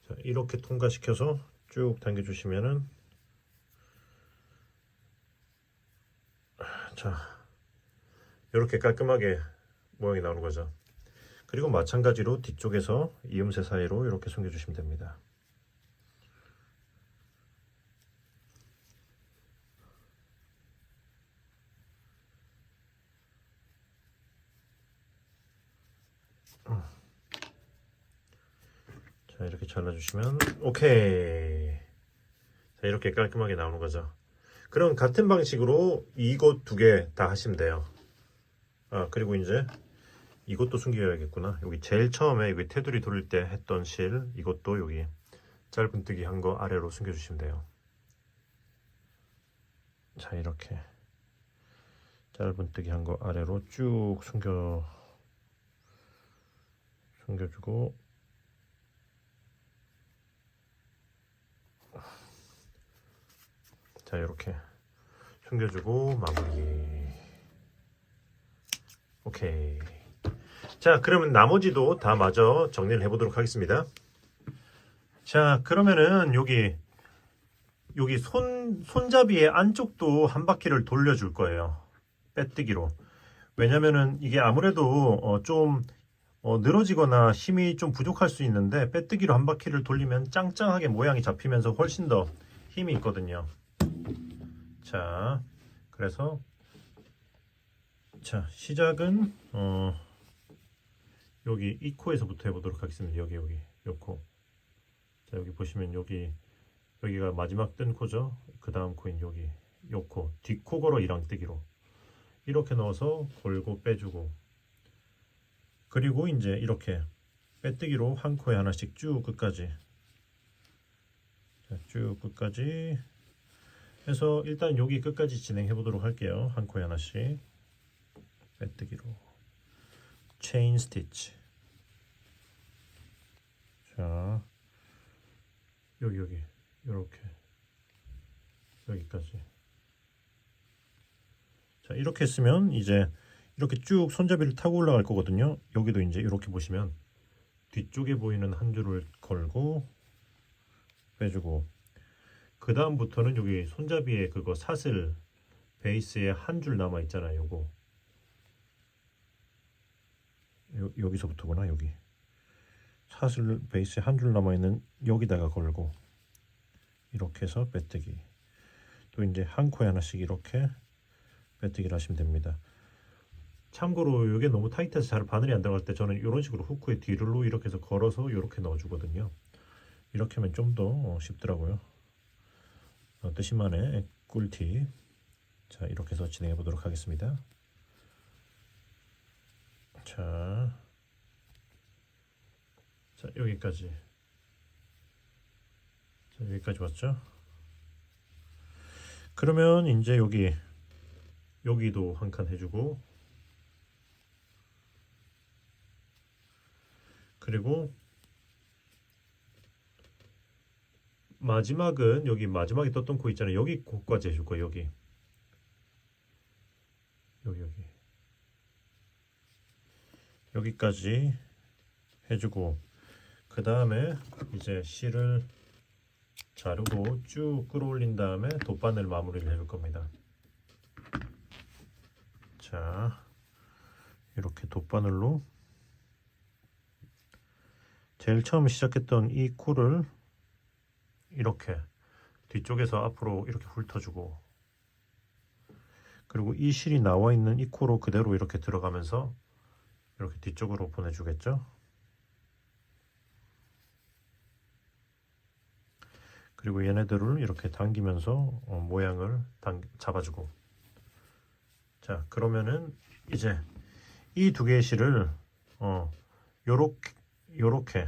자, 이렇게 통과시켜서 쭉 당겨 주시면은 자, 이렇게 깔끔하게 모양이 나오는 거죠. 그리고 마찬가지로 뒤쪽에서 이음새 사이로 이렇게 숨겨 주시면 됩니다. 자, 이렇게 잘라주시면 오케이. 자, 이렇게 깔끔하게 나오는 거죠. 그럼 같은 방식으로 이것 두 개 다 하시면 돼요. 그리고 이제 이것도 숨겨야겠구나. 여기 제일 처음에 여기 테두리 돌릴 때 했던 실 이것도 여기 짧은뜨기 한 거 아래로 숨겨주시면 돼요. 자, 이렇게 짧은뜨기 한 거 아래로 쭉 숨겨주고 자, 이렇게 숨겨주고 마무리. 오케이. 자, 그러면 나머지도 다 마저 정리를 해보도록 하겠습니다. 자, 그러면은 여기 손잡이의 안쪽도 한 바퀴를 돌려줄 거예요. 빼뜨기로. 왜냐면은 이게 아무래도 좀 늘어지거나 힘이 좀 부족할 수 있는데 빼뜨기로 한 바퀴를 돌리면 짱짱하게 모양이 잡히면서 훨씬 더 힘이 있거든요. 자, 그래서 자, 시작은 여기 이 코에서부터 해보도록 하겠습니다. 여기 요 코. 자, 여기 보시면 여기가 마지막 뜬 코죠. 그 다음 코인 여기 요 코, 뒷코 걸어 이랑뜨기로 이렇게 넣어서 걸고 빼주고, 그리고 이제 이렇게 빼뜨기로 한 코에 하나씩 쭉 끝까지, 자, 쭉 끝까지 해서 일단 여기 끝까지 진행해 보도록 할게요. 한 코에 하나씩 빼뜨기로 체인 스티치. 자, 여기 이렇게 여기까지. 자, 이렇게 했으면 이제 이렇게 쭉 손잡이를 타고 올라갈 거거든요. 여기도 이제 이렇게 보시면 뒤쪽에 보이는 한 줄을 걸고 빼주고, 그 다음부터는 여기 손잡이에 그거 사슬 베이스에 한 줄 남아 있잖아요. 요거 여기서부터구나. 여기 사슬 베이스에 한 줄 남아 있는 여기다가 걸고 이렇게 해서 빼뜨기. 또 이제 한 코에 하나씩 이렇게 빼뜨기를 하시면 됩니다. 참고로 이게 너무 타이트해서 잘 바늘이 안 들어갈 때 저는 이런 식으로 후크의 뒤로 이렇게 해서 걸어서 이렇게 넣어주거든요. 이렇게 하면 좀 더 쉽더라고요. 뜻이만의 꿀팁. 자, 이렇게 해서 진행해 보도록 하겠습니다. 자, 여기까지. 자, 여기까지 왔죠? 그러면 이제 여기도 한 칸 해주고, 그리고 마지막은 여기 마지막에 떴던 코 있잖아요. 여기 코까지 해줄 거예요. 여기까지 해주고, 그 다음에 이제 실을 자르고 쭉 끌어올린 다음에 돗바늘 마무리를 해줄 겁니다. 자, 이렇게 돗바늘로 제일 처음 시작했던 이 코를 이렇게 뒤쪽에서 앞으로 이렇게 훑어주고, 그리고 이 실이 나와 있는 이 코로 그대로 이렇게 들어가면서 이렇게 뒤쪽으로 보내주겠죠. 그리고 얘네들을 이렇게 당기면서 모양을 잡아주고. 자, 그러면은 이제 이 두 개의 실을 요렇게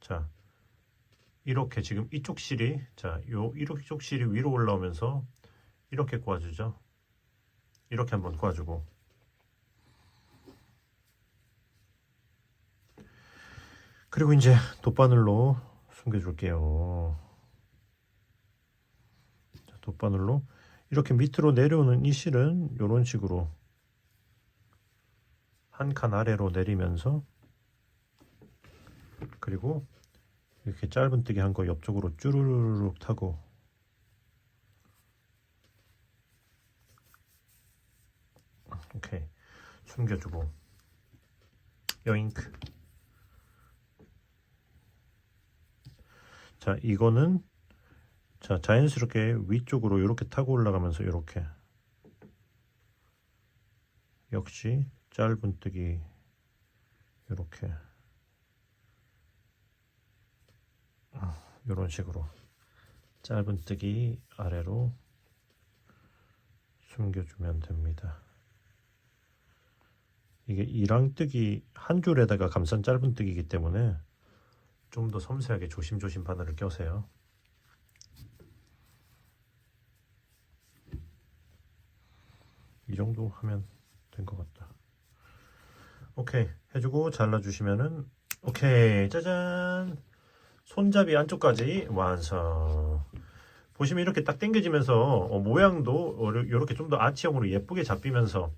자, 이렇게 지금 이쪽 실이 이쪽 실이 위로 올라오면서 이렇게 꼬아주죠. 이렇게 한번 꼬아주고, 그리고 이제 돗바늘로 숨겨줄게요. 자, 돗바늘로 이렇게 밑으로 내려오는 이 실은 이런 식으로 한 칸 아래로 내리면서, 그리고 이렇게 짧은뜨기 한 거 옆쪽으로 쭈르륵 타고, 오케이, 숨겨주고, 여잉크. 자, 이거는 자, 자연스럽게 위쪽으로 이렇게 타고 올라가면서 이렇게, 역시 짧은뜨기 이렇게 이런 식으로 짧은뜨기 아래로 숨겨주면 됩니다. 이게 이랑뜨기 한 줄에다가 감싼 짧은뜨기이기 때문에 좀 더 섬세하게 조심조심 바늘을 껴세요. 이 정도 하면 된 것 같다. 오케이, 해주고 잘라주시면은 오케이, 짜잔, 손잡이 안쪽까지 완성. 보시면 이렇게 딱 당겨지면서 모양도 이렇게 좀 더 아치형으로 예쁘게 잡히면서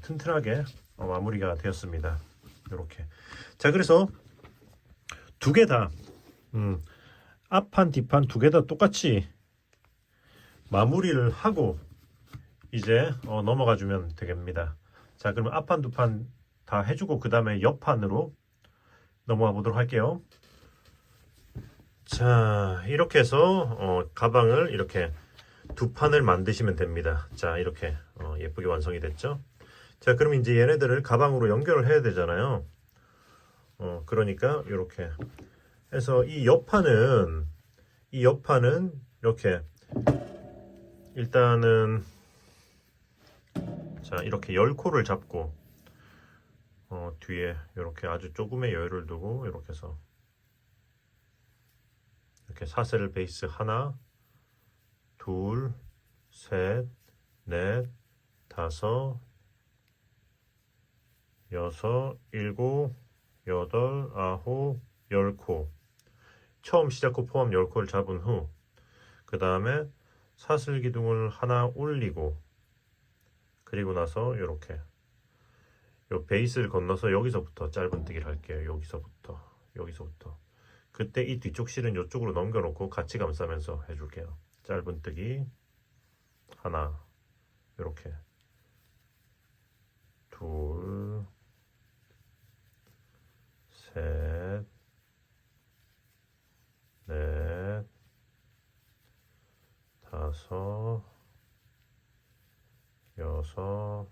튼튼하게 마무리가 되었습니다. 이렇게. 자, 그래서 두 개 다 앞판 뒷판 두 개 다 똑같이 마무리를 하고 이제 넘어가 주면 되겠습니다. 자, 그러면 앞판 두 판 다 해주고 그 다음에 옆판으로 넘어가 보도록 할게요. 자, 이렇게 해서 가방을 이렇게 두 판을 만드시면 됩니다. 자, 이렇게 예쁘게 완성이 됐죠. 자, 그럼 이제 얘네들을 가방으로 연결을 해야 되잖아요. 그러니까 이렇게 해서 이 옆판은 이렇게 일단은 자, 이렇게 10코를 잡고 뒤에 이렇게 아주 조금의 여유를 두고 이렇게 해서 이렇게 사슬 베이스 하나, 둘, 셋, 넷, 다섯, 여섯, 일곱, 여덟, 아홉, 10코. 처음 시작코 포함 10코를 잡은 후 그 다음에 사슬 기둥을 하나 올리고, 그리고 나서 이렇게 요 베이스를 건너서 여기서부터 짧은뜨기를 할게요. 여기서부터 그때 이 뒤쪽 실은 이쪽으로 넘겨놓고 같이 감싸면서 해줄게요. 짧은뜨기 하나, 이렇게 둘, 셋, 넷, 다섯, 여섯,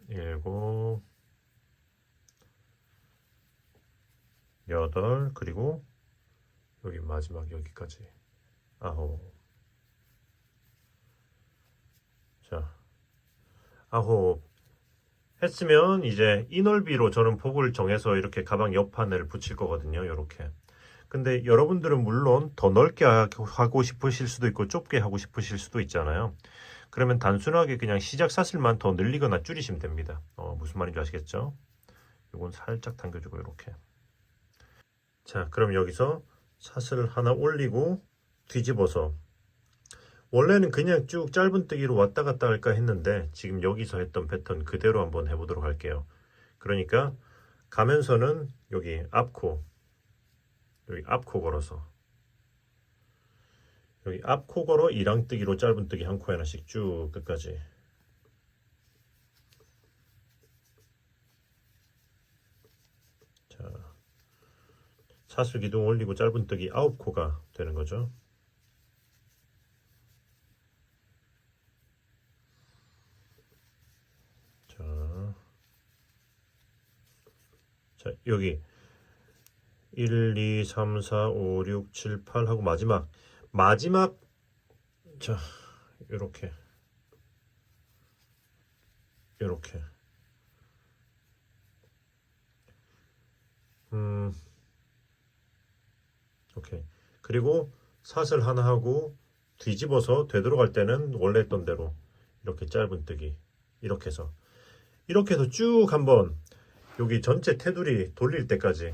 일곱, 여덟, 그리고 여기 마지막 여기까지 아홉. 자, 아홉 했으면 이제 이 넓이로 저는 폭을 정해서 이렇게 가방 옆판을 붙일 거거든요. 이렇게. 근데 여러분들은 물론 더 넓게 하고 싶으실 수도 있고 좁게 하고 싶으실 수도 있잖아요. 그러면 단순하게 그냥 시작 사슬만 더 늘리거나 줄이시면 됩니다. 무슨 말인지 아시겠죠? 이건 살짝 당겨주고 이렇게. 자, 그럼 여기서 사슬 하나 올리고 뒤집어서, 원래는 그냥 쭉 짧은뜨기로 왔다 갔다 할까 했는데 지금 여기서 했던 패턴 그대로 한번 해보도록 할게요. 그러니까 가면서는 여기 앞코 걸어서, 여기 앞코 걸어 이랑뜨기로 짧은뜨기 한 코 하나씩 쭉 끝까지. 사슬 기둥 올리고 짧은뜨기 9코가 되는 거죠. 자, 여기 1, 2, 3, 4, 5, 6, 7, 8 하고 마지막 자, 요렇게 오케이. 그리고 사슬 하나 하고 뒤집어서 되돌아갈 때는 원래 했던 대로 이렇게 짧은뜨기 이렇게 해서 쭉 한번 여기 전체 테두리 돌릴 때까지,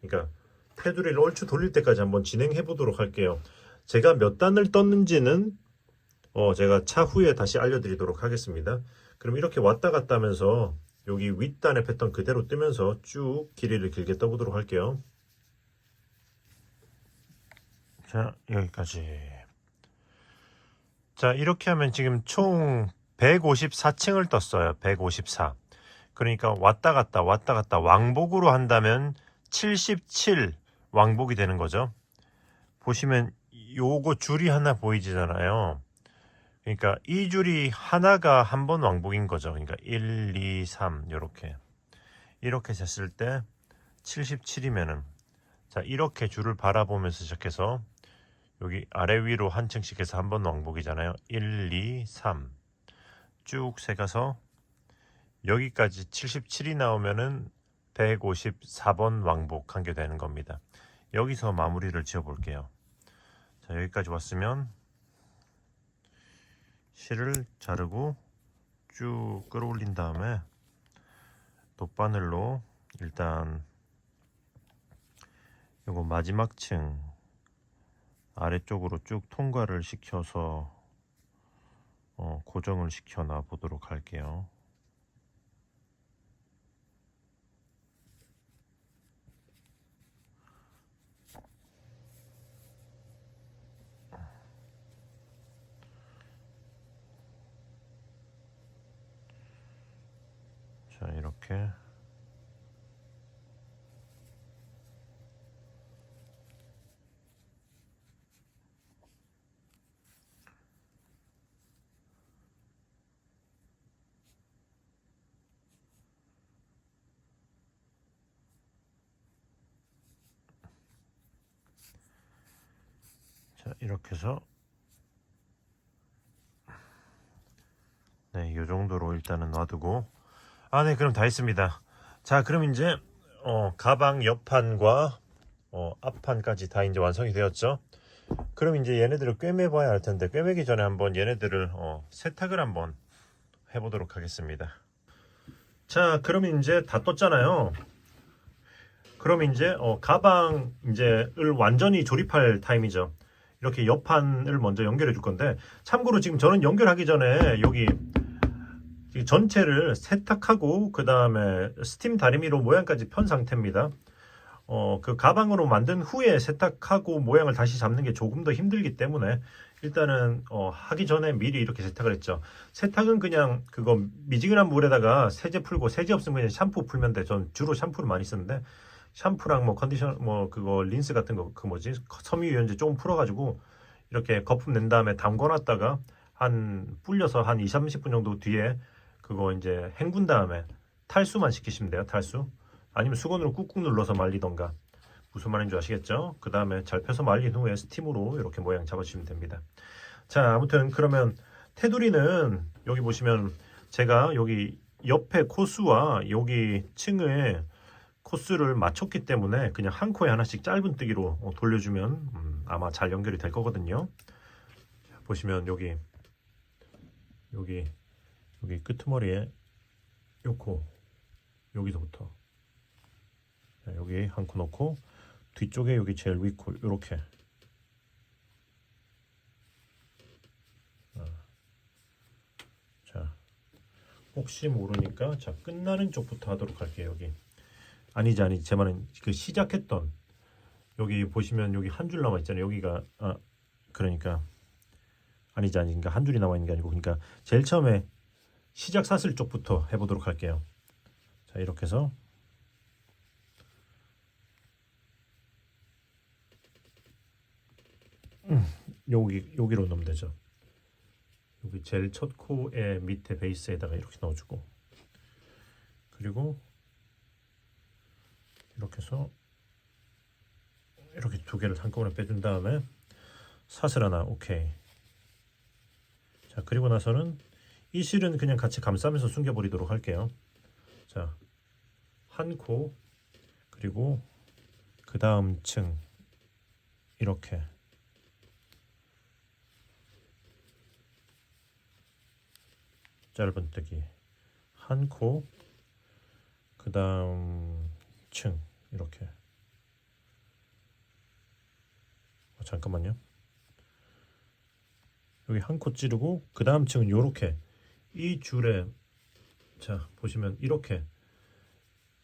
그러니까 테두리를 얼추 돌릴 때까지 한번 진행해 보도록 할게요. 제가 몇 단을 떴는지는 제가 차후에 다시 알려드리도록 하겠습니다. 그럼 이렇게 왔다 갔다 하면서 여기 윗단의 패턴 그대로 뜨면서 쭉 길이를 길게 떠보도록 할게요. 자, 여기까지. 자, 이렇게 하면 지금 총 154층을 떴어요. 154. 그러니까 왔다 갔다 왕복으로 한다면 77 왕복이 되는 거죠. 보시면 요거 줄이 하나 보이잖아요. 그러니까 이 줄이 하나가 한 번 왕복인 거죠. 그러니까 1, 2, 3 이렇게 쟀을 때 77이면은 자, 이렇게 줄을 바라보면서 시작해서 여기 아래 위로 한 층씩 해서 한 번 왕복이잖아요. 1, 2, 3 쭉 세가서 여기까지 77이 나오면은 154번 왕복한 게 되는 겁니다. 여기서 마무리를 지어 볼게요. 자, 여기까지 왔으면 실을 자르고 쭉 끌어올린 다음에 돗바늘로 일단 요거 마지막 층 아래쪽으로 쭉 통과를 시켜서 고정을 시켜 놔 보도록 할게요. 자, 이렇게 해서 네, 이 정도로 일단은 놔두고 네, 그럼 다 했습니다. 자, 그럼 이제 가방 옆판과 앞판까지 다 이제 완성이 되었죠. 그럼 이제 얘네들을 꿰매 봐야 할 텐데 꿰매기 전에 한번 얘네들을 세탁을 한번 해보도록 하겠습니다. 자, 그럼 이제 다 떴잖아요. 그럼 이제 가방 이제를 완전히 조립할 타임이죠. 이렇게 옆판을 먼저 연결해 줄 건데, 참고로 지금 저는 연결하기 전에 여기 전체를 세탁하고 그 다음에 스팀 다리미로 모양까지 편 상태입니다. 그 가방으로 만든 후에 세탁하고 모양을 다시 잡는 게 조금 더 힘들기 때문에 일단은 하기 전에 미리 이렇게 세탁을 했죠. 세탁은 그냥 그거 미지근한 물에다가 세제 풀고, 세제 없으면 그냥 샴푸 풀면 돼. 전 주로 샴푸를 많이 쓰는데 샴푸랑 뭐 컨디션 뭐 그거 린스 같은 거 그 뭐지 섬유유연제 조금 풀어가지고 이렇게 거품 낸 다음에 담궈놨다가 한 불려서 한 2, 30분 정도 뒤에 그거 이제 헹군 다음에 탈수만 시키시면 돼요. 탈수. 아니면 수건으로 꾹꾹 눌러서 말리던가. 무슨 말인지 아시겠죠? 그 다음에 잘 펴서 말린 후에 스팀으로 이렇게 모양 잡아주시면 됩니다. 자, 아무튼 그러면 테두리는 여기 보시면 제가 여기 옆에 코스와 여기 층에 코스를 맞췄기 때문에 그냥 한 코에 하나씩 짧은뜨기로 돌려주면 아마 잘 연결이 될 거거든요. 자, 보시면 여기 끄트머리에 요 코 여기서부터 여기 한 코 넣고 뒤쪽에 여기 제일 위 코 요렇게 자, 혹시 모르니까 자, 끝나는 쪽부터 하도록 할게요. 여기 아니지 제 말은 그 시작했던 여기 보시면 여기 한 줄 남아 있잖아요. 여기가 그러니까 그러니까 한 줄이 남아 있는 게 아니고 그러니까 제일 처음에 시작 사슬 쪽부터 해보도록 할게요. 자, 이렇게 해서 여기로 넣으면 되죠. 여기 제일 첫 코의 밑에 베이스에다가 이렇게 넣어주고, 그리고 이렇게 해서 이렇게 두 개를 한꺼번에 빼준 다음에 사슬 하나. 오케이. 자, 그리고 나서는 이 실은 그냥 같이 감싸면서 숨겨버리도록 할게요. 자, 한 코, 그리고 그 다음 층 이렇게 짧은뜨기 한 코, 그 다음 층 이렇게. 잠깐만요. 여기 한 코 찌르고 그 다음 층은 요렇게 이 줄에, 자 보시면 이렇게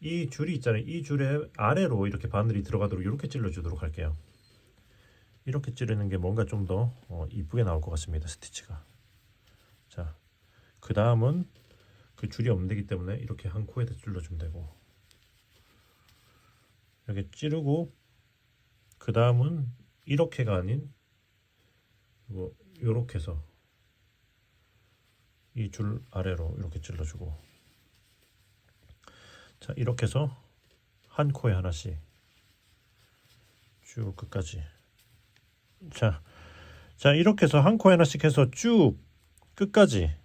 이 줄이 있잖아요. 이 줄에 아래로 이렇게 바늘이 들어가도록 이렇게 찔러주도록 할게요. 이렇게 찌르는 게 뭔가 좀 더 이쁘게 나올 것 같습니다. 스티치가. 자, 그 다음은 그 줄이 없는 데기 때문에 이렇게 한 코에다 찔러주면 되고, 이렇게 찌르고 그 다음은 이렇게가 아닌 요렇게 해서 이 줄 아래로 이렇게 찔러주고, 자 이렇게 해서 한 코에 하나씩 쭉 끝까지. 자 이렇게 해서 한 코에 하나씩 해서 쭉 끝까지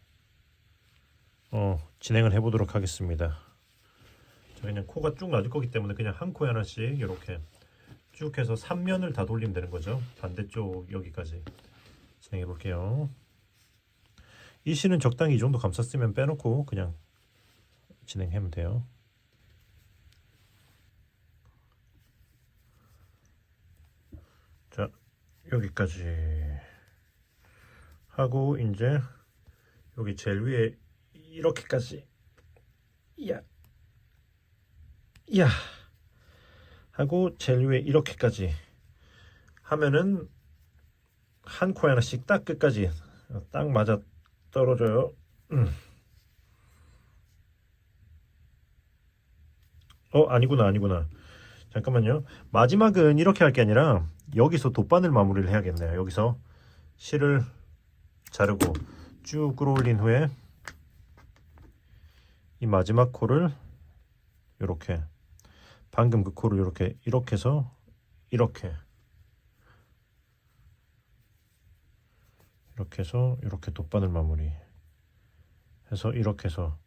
진행을 해보도록 하겠습니다. 자, 그냥 코가 쭉 놔줄 거기 때문에 그냥 한 코에 하나씩 이렇게 쭉 해서 3면을 다 돌리면 되는 거죠. 반대쪽 여기까지 진행해 볼게요. 이 실은 적당히 이 정도 감쌌으면 빼놓고 그냥 진행하면 돼요. 자, 여기까지 하고 이제 여기 제일 위에 이렇게까지 야 하고 제일 위에 이렇게까지 하면은 한 코에 하나씩 딱 끝까지 딱 맞아 떨어져요. 아니구나. 잠깐만요. 마지막은 이렇게 할 게 아니라 여기서 돗바늘 마무리를 해야겠네요. 여기서 실을 자르고 쭉 끌어올린 후에 이 마지막 코를 이렇게 방금 그 코를 이렇게 해서 이렇게 해서 이렇게 돗바늘 마무리 해서 이렇게 해서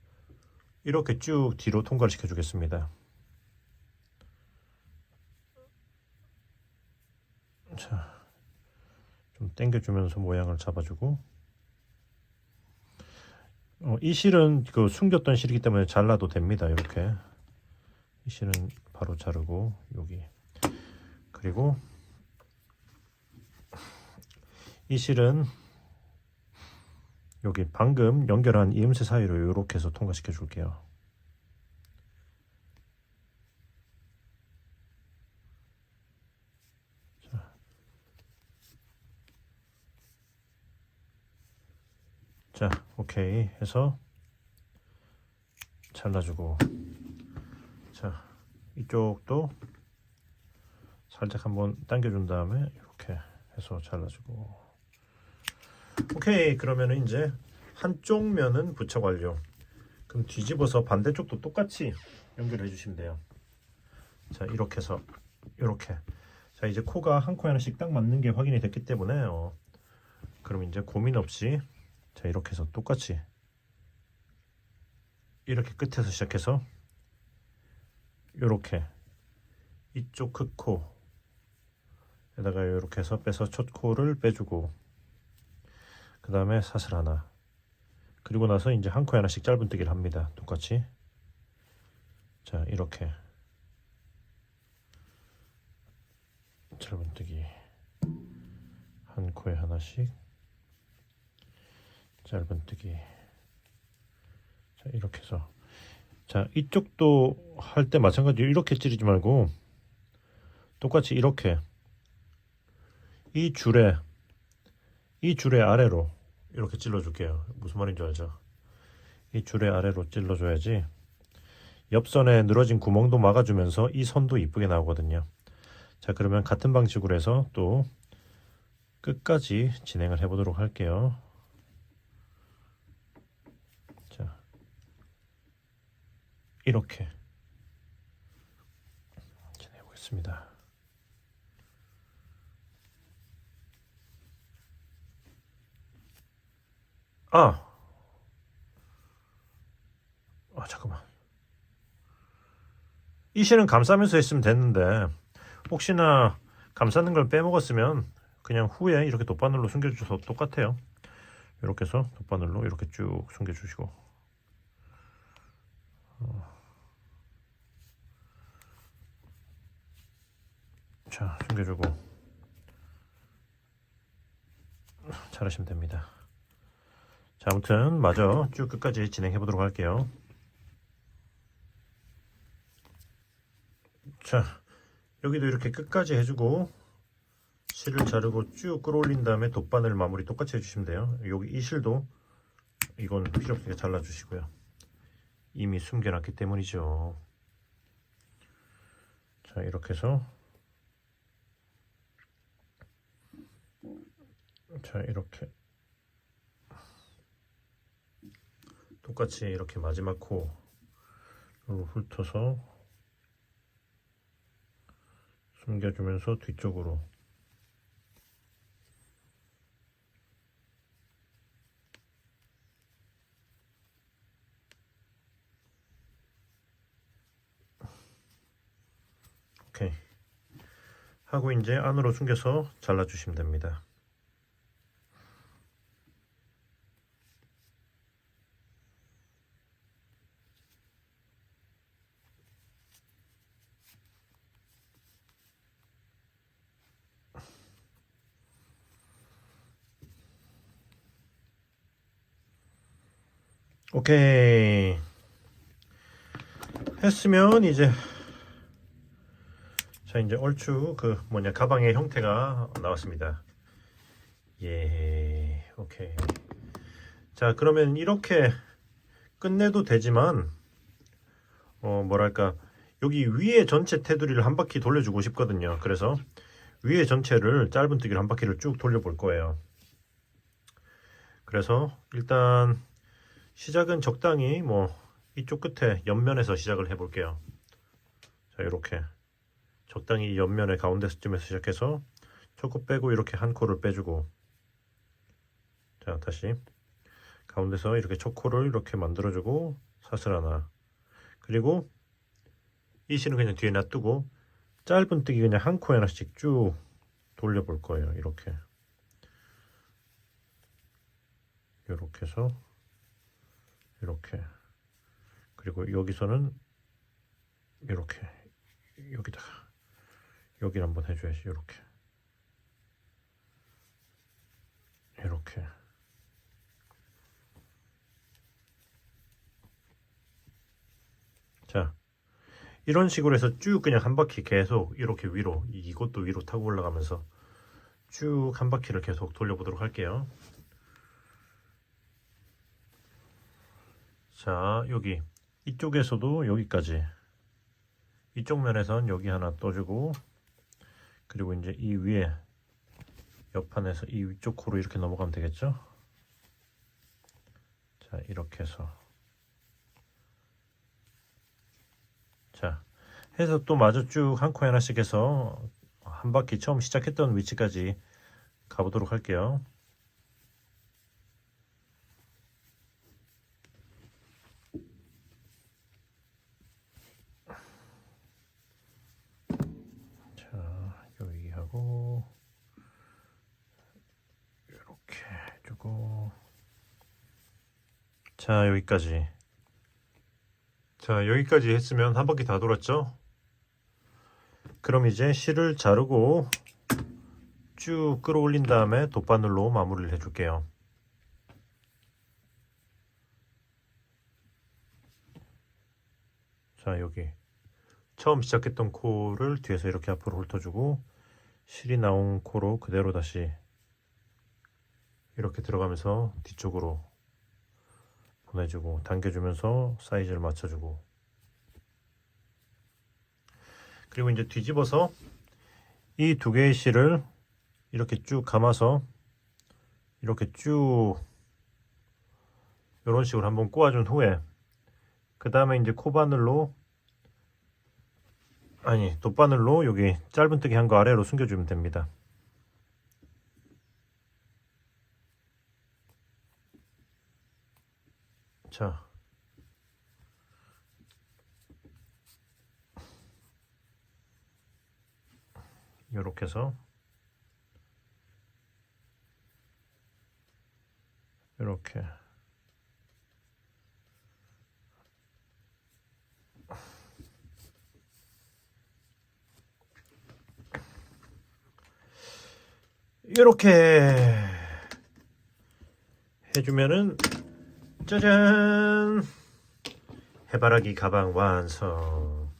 이렇게 쭉 뒤로 통과를 시켜 주겠습니다. 자, 좀 당겨주면서 모양을 잡아주고, 이 실은 그 숨겼던 실이기 때문에 잘라도 됩니다. 이렇게 이 실은 바로 자르고 여기, 그리고 이 실은 여기 방금 연결한 이음새 사이로 이렇게 해서 통과시켜 줄게요. 자, 오케이 해서 잘라주고, 자 이쪽도 살짝 한번 당겨준 다음에 이렇게 해서 잘라주고, 오케이. 그러면은 이제 한쪽 면은 부착 완료. 그럼 뒤집어서 반대쪽도 똑같이 연결해 주시면 돼요. 자 이렇게 해서 이렇게. 자 이제 코가 한 코에 하나씩 딱 맞는 게 확인이 됐기 때문에 그럼 이제 고민 없이 자 이렇게 해서 똑같이 이렇게 끝에서 시작해서 이렇게 이쪽 크 코에다가 이렇게 해서 빼서 첫 코를 빼주고, 그 다음에 사슬 하나, 그리고 나서 이제 한 코에 하나씩 짧은뜨기를 합니다. 똑같이. 자 이렇게 짧은뜨기 한 코에 하나씩 짧은뜨기. 자 이렇게 해서, 자 이쪽도 할 때 마찬가지로 이렇게 찌르지 말고 똑같이 이렇게 이 줄에 아래로 이렇게 찔러 줄게요. 무슨 말인지 알죠? 이 줄의 아래로 찔러 줘야지 옆선에 늘어진 구멍도 막아주면서 이 선도 이쁘게 나오거든요. 자 그러면 같은 방식으로 해서 또 끝까지 진행을 해보도록 할게요. 자, 이렇게 진행해 보겠습니다. 잠깐만. 이 실은 감싸면서 했으면 됐는데 혹시나 감싸는 걸 빼먹었으면 그냥 후에 이렇게 돗바늘로 숨겨주셔서 똑같아요. 이렇게 해서 돗바늘로 이렇게 쭉 숨겨주시고, 자, 숨겨주고 잘하시면 됩니다. 자, 아무튼 마저 쭉 끝까지 진행해 보도록 할게요. 자, 여기도 이렇게 끝까지 해주고 실을 자르고 쭉 끌어올린 다음에 돗바늘 마무리 똑같이 해주시면 돼요. 여기 이 실도 이건 필요 없으니까 잘라주시고요. 이미 숨겨놨기 때문이죠. 자, 이렇게 해서 자, 이렇게 똑같이 이렇게 마지막 코로 훑어서 숨겨주면서 뒤쪽으로 오케이 하고 이제 안으로 숨겨서 잘라주시면 됩니다. 오케이 했으면 이제 얼추 그 가방의 형태가 나왔습니다. 예, 오케이. 자, 그러면 이렇게 끝내도 되지만 뭐랄까 여기 위에 전체 테두리를 한 바퀴 돌려주고 싶거든요. 그래서 위에 전체를 짧은뜨기로 한 바퀴를 쭉 돌려볼 거예요. 그래서 일단 시작은 적당히 이쪽 끝에 옆면에서 시작을 해볼게요. 자, 이렇게 적당히 옆면의 가운데쯤에서 시작해서 초코 빼고 이렇게 한 코를 빼주고, 자, 다시 가운데서 이렇게 초코를 이렇게 만들어주고 사슬 하나, 그리고 이 실은 그냥 뒤에 놔두고 짧은뜨기 그냥 한 코에 하나씩 쭉 돌려볼 거예요. 이렇게 해서 이렇게, 그리고 여기서는 이렇게 여기다가 여기를 한번 해줘야지. 이렇게 자, 이런 식으로 해서 쭉 그냥 한 바퀴 계속 이렇게 위로, 이것도 위로 타고 올라가면서 쭉 한 바퀴를 계속 돌려보도록 할게요. 자, 여기 이쪽에서도 여기까지, 이쪽 면에선 여기 하나 떠주고, 그리고 이제 이 위에 옆판에서 이 위쪽 코로 이렇게 넘어가면 되겠죠. 자, 이렇게 해서 자, 해서 또 마저 쭉 한 코에 하나씩 해서 한 바퀴 처음 시작했던 위치까지 가보도록 할게요. 자, 여기하고 이렇게 해주고, 자, 여기까지. 자, 여기까지 했으면 한 바퀴 다 돌았죠? 그럼 이제 실을 자르고 쭉 끌어올린 다음에 돗바늘로 마무리를 해줄게요. 자, 여기 처음 시작했던 코를 뒤에서 이렇게 앞으로 훑어주고 실이 나온 코로 그대로 다시 이렇게 들어가면서 뒤쪽으로 보내주고 당겨주면서 사이즈를 맞춰주고, 그리고 이제 뒤집어서 이 두 개의 실을 이렇게 쭉 감아서 이렇게 쭉 이런 식으로 한번 꼬아준 후에 그 다음에 이제 코바늘로 아니 돗바늘로 여기 짧은뜨기 한 거 아래로 숨겨주면 됩니다. 자, 요렇게 해서 요렇게 이렇게 해주면은 짜잔, 해바라기 가방 완성.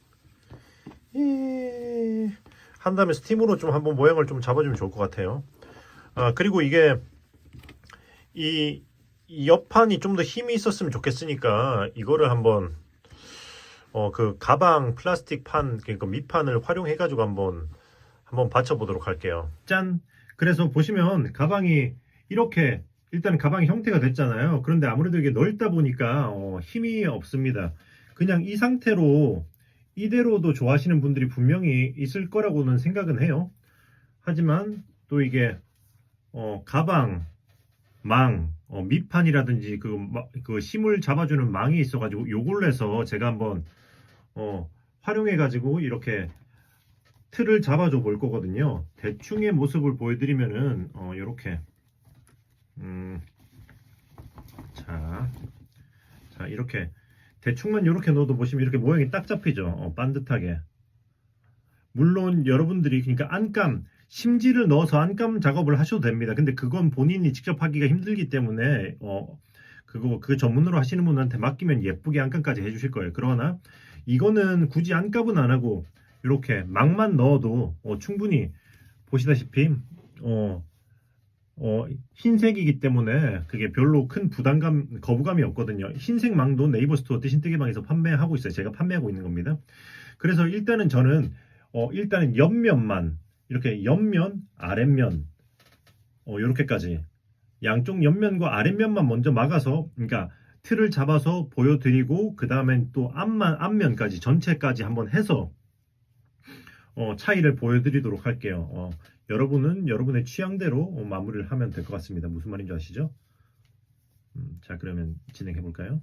한다음에 스팀으로 좀 한번 모양을 좀 잡아주면 좋을 것 같아요. 그리고 이게 이 옆판이 좀 더 힘이 있었으면 좋겠으니까 이거를 한번 그 가방 플라스틱 판, 그러니까 밑판을 활용해 가지고 한번 받쳐 보도록 할게요. 짠. 그래서 보시면 가방이 이렇게 일단 가방이 형태가 됐잖아요. 그런데 아무래도 이게 넓다 보니까 힘이 없습니다. 그냥 이 상태로 이대로도 좋아하시는 분들이 분명히 있을 거라고는 생각은 해요. 하지만 또 이게 가방 망, 밑판이라든지 그 힘을 잡아주는 망이 있어가지고 요걸로 해서 제가 한번 활용해가지고 이렇게 틀을 잡아줘 볼 거거든요. 대충의 모습을 보여드리면은 요렇게 자 이렇게 대충만 이렇게 넣어도 보시면 이렇게 모양이 딱 잡히죠. 반듯하게. 물론 여러분들이 그러니까 안감 심지를 넣어서 안감 작업을 하셔도 됩니다. 근데 그건 본인이 직접 하기가 힘들기 때문에 그 전문으로 하시는 분한테 맡기면 예쁘게 안감까지 해주실 거예요. 그러나 이거는 굳이 안감은 안 하고 이렇게 막만 넣어도 충분히 보시다시피 흰색이기 때문에 그게 별로 큰 부담감, 거부감이 없거든요. 흰색 망도 네이버 스토어 뜨신뜨개방에서 판매하고 있어요. 제가 판매하고 있는 겁니다. 그래서 일단은 저는 일단은 옆면만 이렇게 옆면, 아랫면 이렇게까지 양쪽 옆면과 아랫면만 먼저 막아서 그러니까 틀을 잡아서 보여드리고 그 다음엔 또 앞면까지 전체까지 한번 해서 차이를 보여드리도록 할게요. 여러분은 여러분의 취향대로 마무리를 하면 될 것 같습니다. 무슨 말인지 아시죠? 자, 그러면 진행해 볼까요?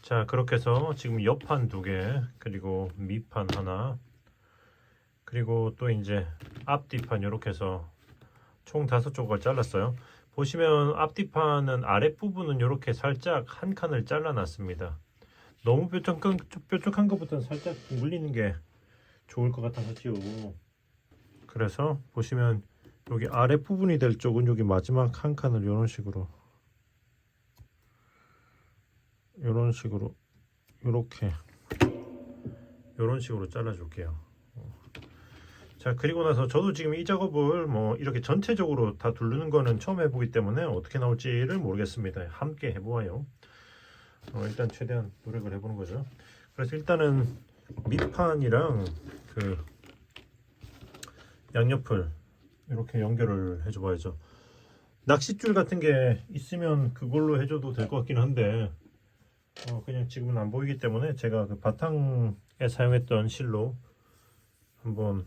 자, 그렇게 해서 지금 옆판 2개, 그리고 밑판 하나, 그리고 또 이제 앞뒤판 이렇게 해서 총 5조각을 잘랐어요. 보시면 앞뒤판은 아랫부분은 이렇게 살짝 한 칸을 잘라놨습니다. 너무 뾰족한 것보다는 살짝 물리는 게 좋을 것 같아서지요. 그래서 보시면 여기 아랫부분이 될 쪽은 여기 마지막 한 칸을 이런 식으로 이렇게 이런 식으로 잘라 줄게요. 자, 그리고 나서 저도 지금 이 작업을 뭐 이렇게 전체적으로 다 두르는 거는 처음 해보기 때문에 어떻게 나올지를 모르겠습니다. 함께 해보아요. 일단 최대한 노력을 해보는 거죠. 그래서 일단은 밑판이랑 그 양옆을 이렇게 연결을 해줘 봐야죠. 낚싯줄 같은 게 있으면 그걸로 해줘도 될 것 같긴 한데 그냥 지금은 안 보이기 때문에 제가 그 바탕에 사용했던 실로 한번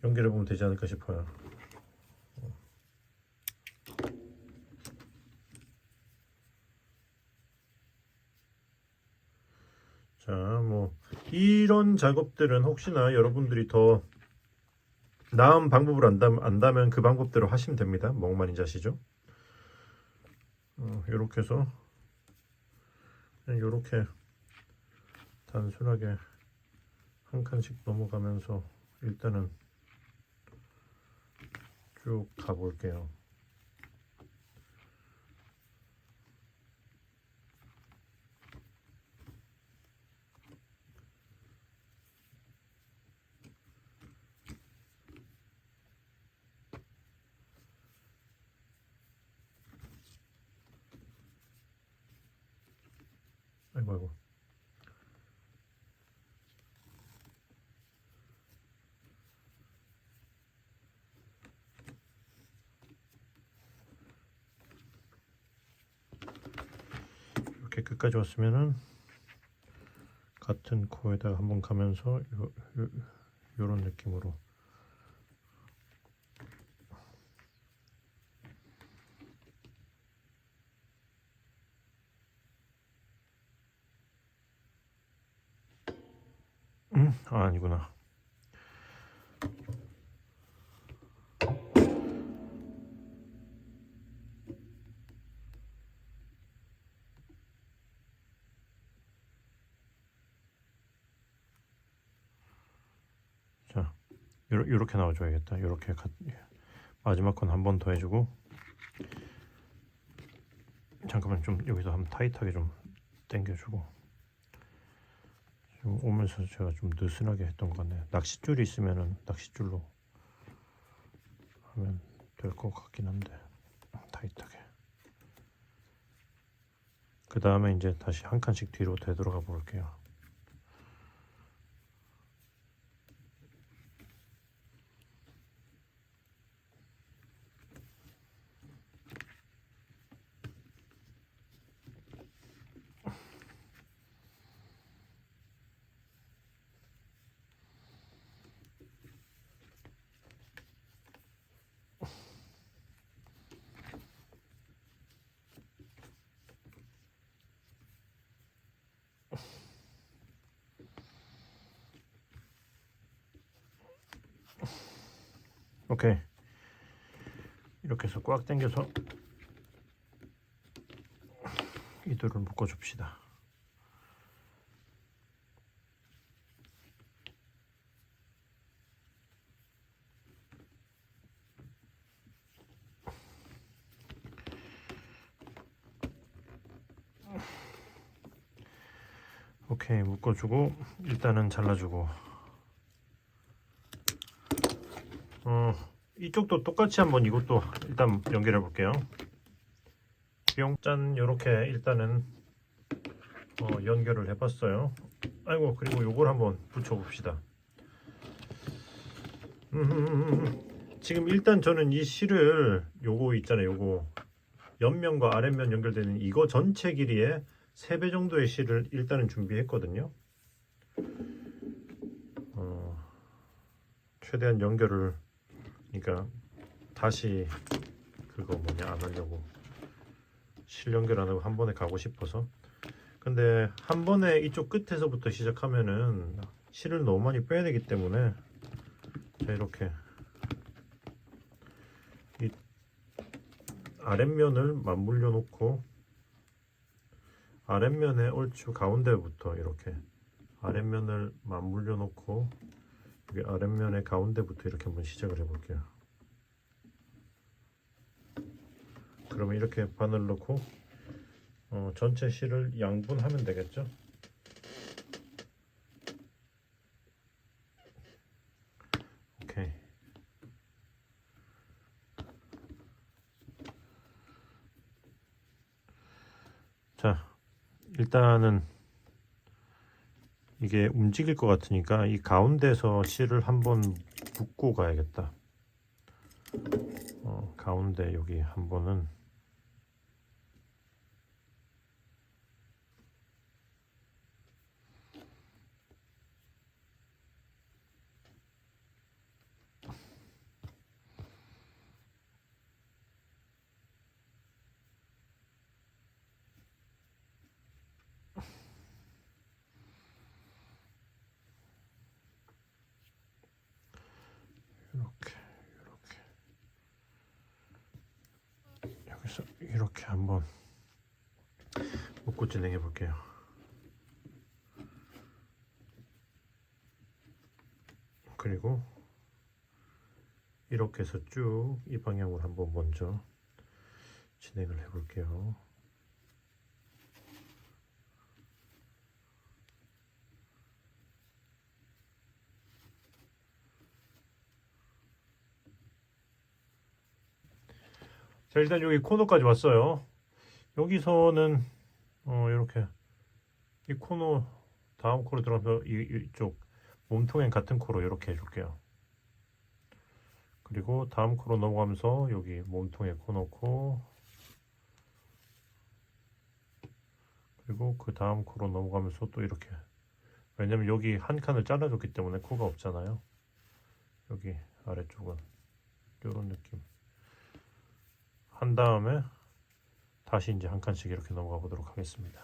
연결해 보면 되지 않을까 싶어요. 자, 뭐 이런 작업들은 혹시나 여러분들이 더 나은 방법을 안다면 그 방법대로 하시면 됩니다. 뭔 말인지 아시죠? 이렇게 해서 그냥 이렇게 단순하게 한 칸씩 넘어가면서 일단은 쭉 가볼게요. 아이고. 끝까지 왔으면은 같은 코에다가 한번 가면서 요런 느낌으로 아니구나. 자, 요렇게 나와줘야겠다. 요렇게 마지막 건 한 번 더 해주고, 잠깐만 좀 여기서 한번 타이트하게 좀 당겨주고. 지금 오면서 제가 좀 느슨하게 했던 것 같네요. 낚싯줄이 있으면은 낚싯줄로 하면 될 것 같긴 한데, 타이트하게. 그 다음에 이제 다시 한 칸씩 뒤로 되돌아가 볼게요. 오케이. 이렇게 해서 꽉 당겨서 이들을 묶어줍시다. 오케이, 묶어주고 일단은 잘라주고, 이쪽도 똑같이 한번 이것도 일단 연결해 볼게요. 뿅, 짠. 요렇게 일단은 연결을 해봤어요. 아이고, 그리고 요걸 한번 붙여봅시다. 지금 일단 저는 이 실을 요거 있잖아요, 요거 옆면과 아랫면 연결되는 이거 전체 길이의 3배 정도의 실을 일단은 준비했거든요. 최대한 연결을, 그러니까 다시 그거 뭐냐 안 하려고, 실 연결 안 하고 한 번에 가고 싶어서. 근데 한 번에 이쪽 끝에서부터 시작하면은 실을 너무 많이 빼야 되기 때문에, 자, 이렇게 이 아랫면을 맞물려 놓고, 아랫면에 얼추 가운데부터 이렇게 아랫면을 맞물려 놓고, 여기 아랫면의 가운데부터 이렇게 한번 시작을 해 볼게요. 그러면 이렇게 바늘 넣고 전체 실을 양분하면 되겠죠. 오케이. 자, 일단은 이게 움직일 것 같으니까 이 가운데서 실을 한번 묶고 가야겠다. 가운데 여기 한 번은 여기서 이렇게 한번 묶고 진행해 볼게요. 그리고 이렇게 해서 쭉 이 방향으로 한번 먼저 진행을 해 볼게요. 자, 일단 여기 코너까지 왔어요. 여기서는 이렇게 이 코너, 다음 코로 들어가서 이쪽 몸통엔 같은 코로 이렇게 해줄게요. 그리고 다음 코로 넘어가면서 여기 몸통에 코 넣고, 그 그리고 그 다음 코로 넘어가면서 또 이렇게, 왜냐면 여기 한 칸을 잘라줬기 때문에 코가 없잖아요. 여기 아래쪽은 이런 느낌 한 다음에 다시 이제 한 칸씩 이렇게 넘어가 보도록 하겠습니다.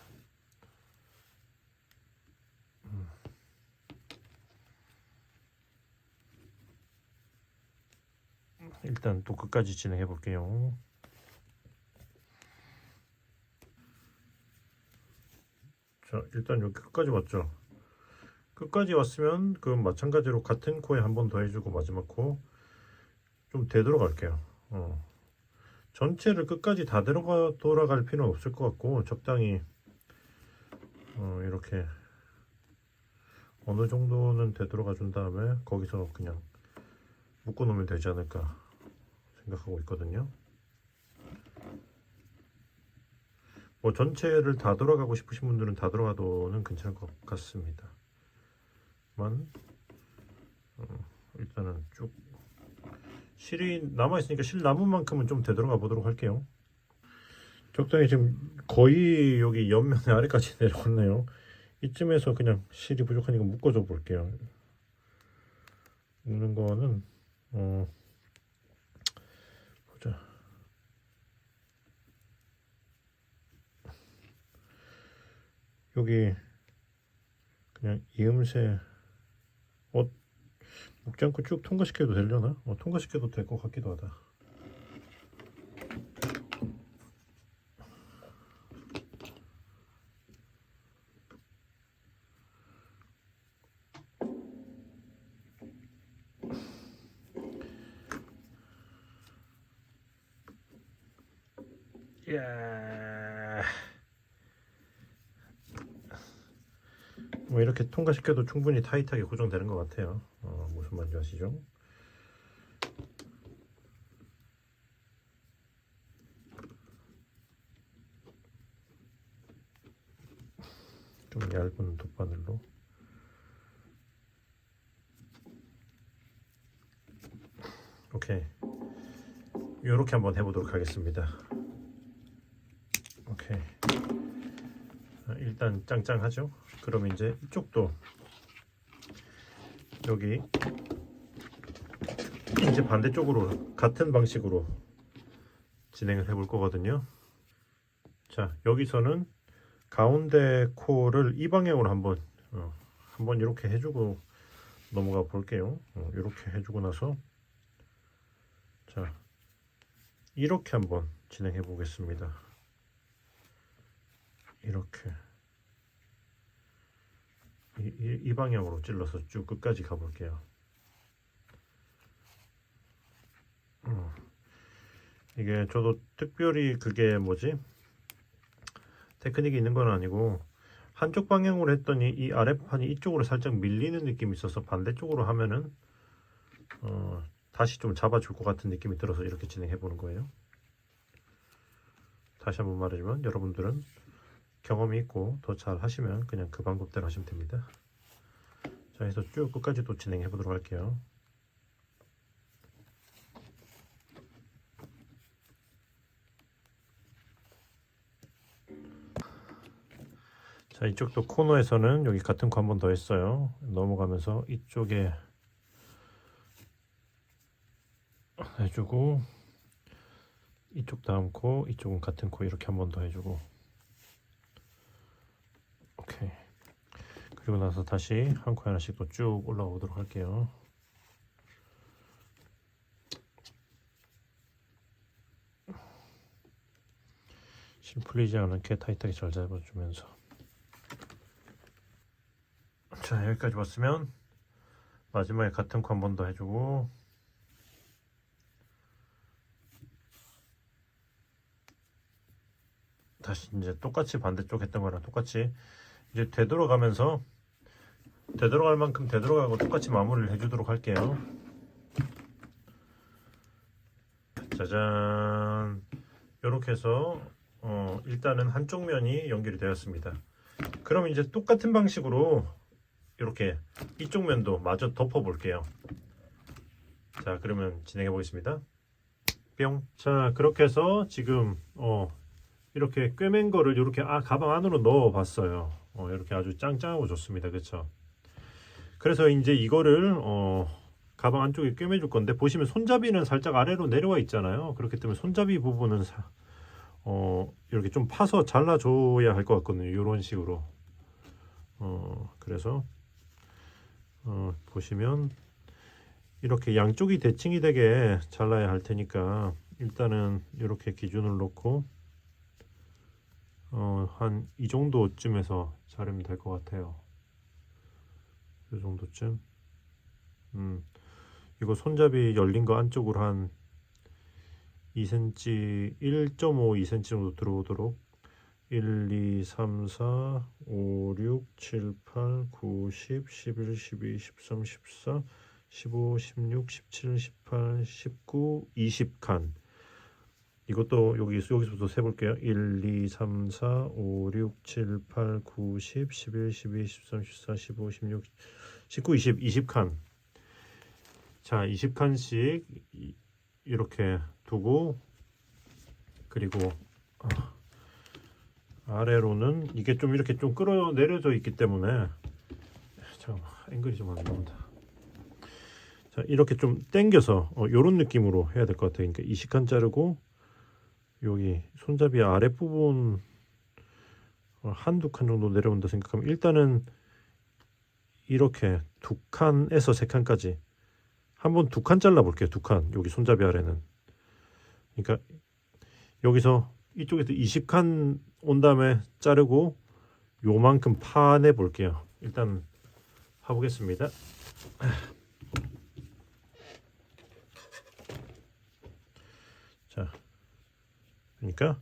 일단 또 끝까지 진행해 볼게요. 자, 일단 여기 끝까지 왔죠. 끝까지 왔으면 그 마찬가지로 같은 코에 한 번 더 해주고 마지막 코 좀 되돌아갈게요. 전체를 끝까지 다 돌아갈 필요는 없을 것 같고 적당히 이렇게 어느 정도는 되돌아가 준 다음에 거기서 그냥 묶어 놓으면 되지 않을까 생각하고 있거든요. 뭐 전체를 다 돌아가고 싶으신 분들은 다 돌아가도는 괜찮을 것 같습니다. 일단은 쭉 실이 남아있으니까 실 남은 만큼은 좀 되돌아가 보도록 할게요. 적당히 지금 거의 여기 옆면에 아래까지 내려왔네요. 이쯤에서 그냥 실이 부족하니까 묶어줘 볼게요. 묶는 거는 보자. 여기 그냥 이음새 묶지 않고 쭉 통과시켜도 되려나? 통과시켜도 될 것 같기도 하다. 이야. 뭐 이렇게 통과시켜도 충분히 타이트하게 고정되는 것 같아요. 무슨 말인지 아시죠? 좀 얇은 돗바늘로 오케이, 이렇게 한번 해보도록 하겠습니다. 오케이, 일단 짱짱하죠? 그럼 이제 이쪽도 여기 이제 반대쪽으로 같은 방식으로 진행을 해볼 거거든요. 자, 여기서는 가운데 코를 이 방향으로 한번 이렇게 해주고 넘어가 볼게요. 이렇게 해주고 나서 자, 이렇게 한번 진행해 보겠습니다. 이렇게 이 방향으로 찔러서 쭉 끝까지 가볼게요. 이게 저도 특별히 그게 뭐지 테크닉이 있는 건 아니고 한쪽 방향으로 했더니 이 아랫판이 이쪽으로 살짝 밀리는 느낌이 있어서 반대쪽으로 하면은 다시 좀 잡아줄 것 같은 느낌이 들어서 이렇게 진행해 보는 거예요. 다시 한번 말하지만 여러분들은 경험이 있고 더 잘 하시면 그냥 그 방법대로 하시면 됩니다. 자, 해서 쭉 끝까지 또 진행해 보도록 할게요. 자, 이쪽도 코너에서는 여기 같은 코 한 번 더 했어요. 넘어가면서 이쪽에 해주고 이쪽 다음 코, 이쪽은 같은 코 이렇게 한 번 더 해주고 오케이. 그리고 나서 다시 한 코 하나씩 또 쭉 올라가 보도록 할게요. 실 풀리지 않게 타이트하게 잘 잡아주면서 자, 여기까지 왔으면 마지막에 같은 코 한 번 더 해주고 다시 이제 똑같이 반대쪽 했던 거랑 똑같이 이제 되돌아가면서 되돌아갈 만큼 되돌아가고 똑같이 마무리를 해주도록 할게요. 짜잔, 이렇게 해서 일단은 한쪽 면이 연결이 되었습니다. 그럼 이제 똑같은 방식으로 이렇게 이쪽 면도 마저 덮어 볼게요. 자, 그러면 진행해 보겠습니다. 뿅. 자, 그렇게 해서 지금 이렇게 꿰맨 거를 이렇게 가방 안으로 넣어 봤어요. 이렇게 아주 짱짱하고 좋습니다. 그렇죠? 그래서 이제 이거를 가방 안쪽에 꿰매 줄 건데, 보시면 손잡이는 살짝 아래로 내려와 있잖아요. 그렇기 때문에 손잡이 부분은 이렇게 좀 파서 잘라 줘야 할 것 같거든요. 이런 식으로. 그래서 보시면 이렇게 양쪽이 대칭이 되게 잘라야 할 테니까, 일단은 이렇게 기준을 놓고 한 이 정도쯤에서 자르면 될 것 같아요. 이 정도쯤. 이거 손잡이 열린 거 안쪽으로 한 2cm, 1.5, 2cm 정도 들어오도록 1, 2, 3, 4, 5, 6, 7, 8, 9, 10, 11, 12, 13, 14, 15, 16, 17, 18, 19, 20칸. 이것도 여기서부터 세볼게요. 1, 2, 3, 4, 5, 6, 7, 8, 9, 10, 11, 12, 13, 14, 15, 16, 19, 20, 20칸. 자, 20칸씩 이렇게 두고, 그리고 아래로는 이게 좀 이렇게 좀 끌어내려져 있기 때문에, 잠깐만, 앵글이 좀 안 나온다. 자, 이렇게 좀 당겨서 요런 느낌으로 해야 될 것 같아요. 그러니까 20칸 자르고, 여기 손잡이 아랫부분 한두 칸 정도 내려온다 생각하면, 일단은 이렇게 두 칸에서 세 칸까지 한번 두 칸 잘라 볼게요. 두 칸, 여기 손잡이 아래는. 그러니까 여기서 이쪽에서 20칸 온 다음에 자르고 요만큼 파내 볼게요. 일단 파보겠습니다. 자, 그러니까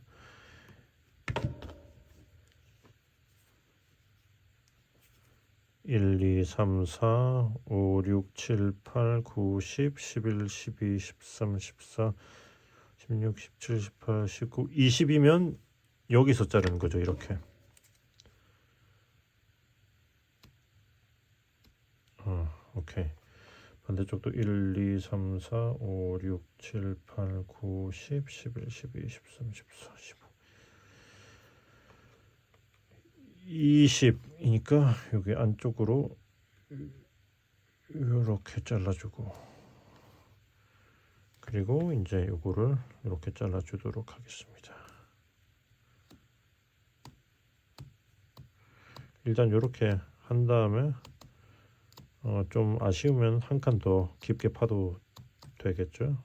1, 2, 3, 4, 5, 6, 7, 8, 9, 10, 11, 12, 13, 14, 16, 17, 18, 19, 20이면 여기서 자르는 거죠. 이렇게. 오케이. 반대쪽도 1, 2, 3, 4, 5, 6, 7, 8, 9, 10, 11, 12, 13, 14, 15, 20이니까 여기 안쪽으로 이렇게 잘라주고, 그리고 이제 요거를 이렇게 잘라주도록 하겠습니다. 일단 이렇게 한 다음에 좀 아쉬우면 한 칸 더 깊게 파도 되겠죠.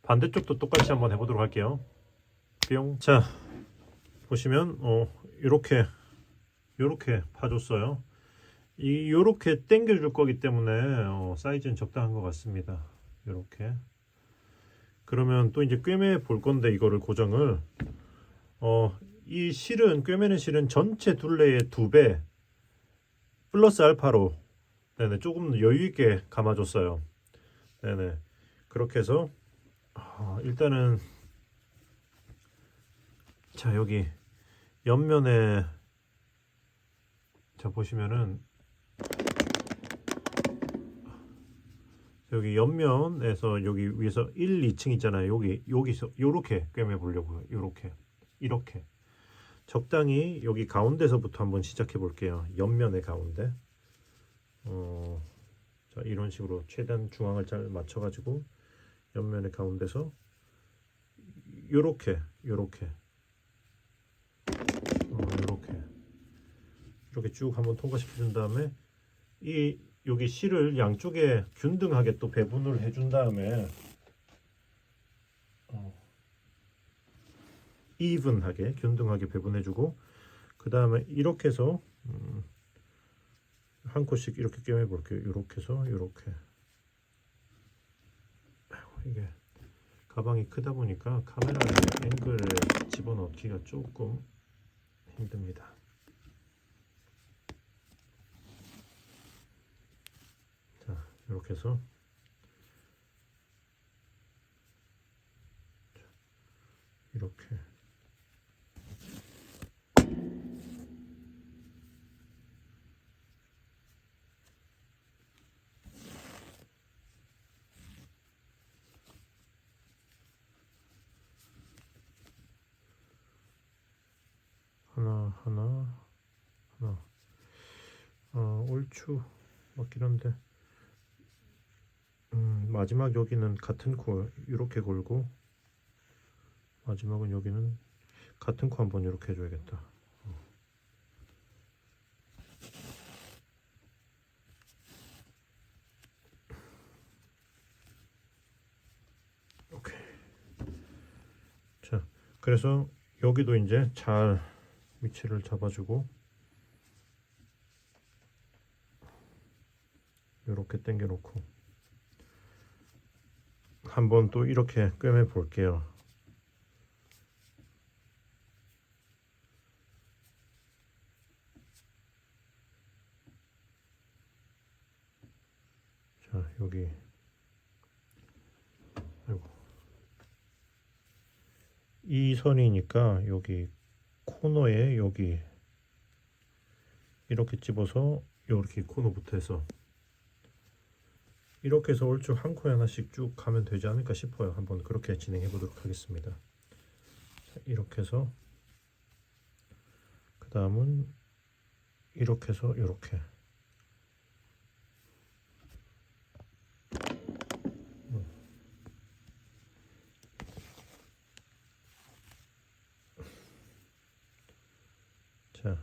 반대쪽도 똑같이 한번 해보도록 할게요. 뿅. 자, 보시면 이렇게 파줬어요. 요렇게 당겨줄 거기 때문에 사이즈는 적당한 것 같습니다. 이렇게. 그러면 또 이제 꿰매 볼 건데, 이거를 고정을 이 실은, 꿰매는 실은 전체 둘레의 2배 플러스 알파로, 네네, 조금 여유 있게 감아줬어요. 네네. 그렇게 해서 일단은, 자, 여기 옆면에, 자, 보시면은 여기 옆면에서 여기 위에서 1, 2층 있잖아요. 여기서 요렇게 꿰매 보려고요. 이렇게 적당히 여기 가운데서부터 한번 시작해 볼게요. 옆면의 가운데. 자, 이런 식으로 최대한 중앙을 잘 맞춰 가지고 옆면의 가운데서 요렇게 이렇게 쭉 한번 통과시켜 준 다음에, 여기 실을 양쪽에 균등하게 또 배분을 해준 다음에 이븐하게 균등하게 배분해주고, 그 다음에 이렇게 해서 한 코씩 이렇게 꿰매 볼게요. 이렇게 해서 이렇게. 이게 가방이 크다 보니까 카메라 앵글에 집어넣기가 조금 힘듭니다. 자, 이렇게 해서 이렇게. 얼추 맞긴 한데 마지막 여기는 같은 코 이렇게 걸고 마지막은 여기는 같은 코 한번 이렇게 해줘야겠다. 오케이. 자, 그래서 여기도 이제 잘 위치를 잡아주고 이렇게 당겨 놓고 한번 또 이렇게 꿰매 볼게요. 자, 여기 아이고. 이 선이니까 여기 코너에 여기 이렇게 집어서 이렇게 코너부터 해서 이렇게 해서 얼추 한 코에 하나씩 쭉 가면 되지 않을까 싶어요. 한번 그렇게 진행해 보도록 하겠습니다. 자, 이렇게 해서 그 다음은 이렇게 해서 이렇게 자,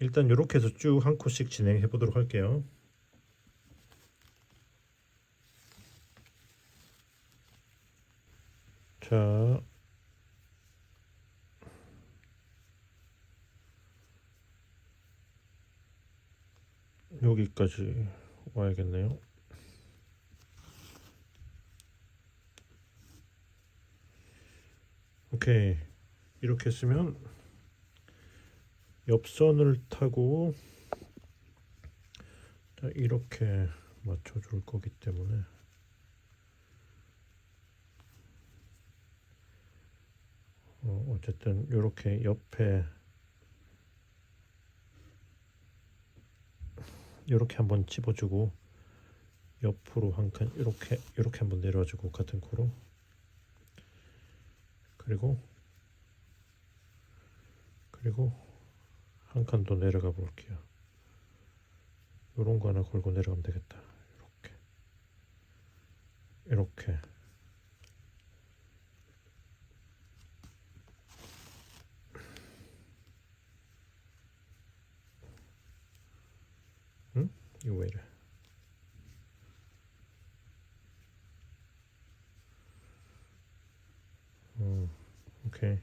일단 이렇게 해서 쭉 한 코씩 진행해 보도록 할게요. 자, 여기까지 와야겠네요. 오케이. 이렇게 했으면 옆선을 타고 이렇게 맞춰줄 거기 때문에 어쨌든 이렇게 옆에 이렇게 한번 집어주고 옆으로 한 칸 이렇게 한번 내려주고 같은 코로 그리고 한 칸 더 내려가 볼게요. 요런 거 하나 걸고 내려가면 되겠다. 이렇게 응? 이거 왜 이래? 오케이.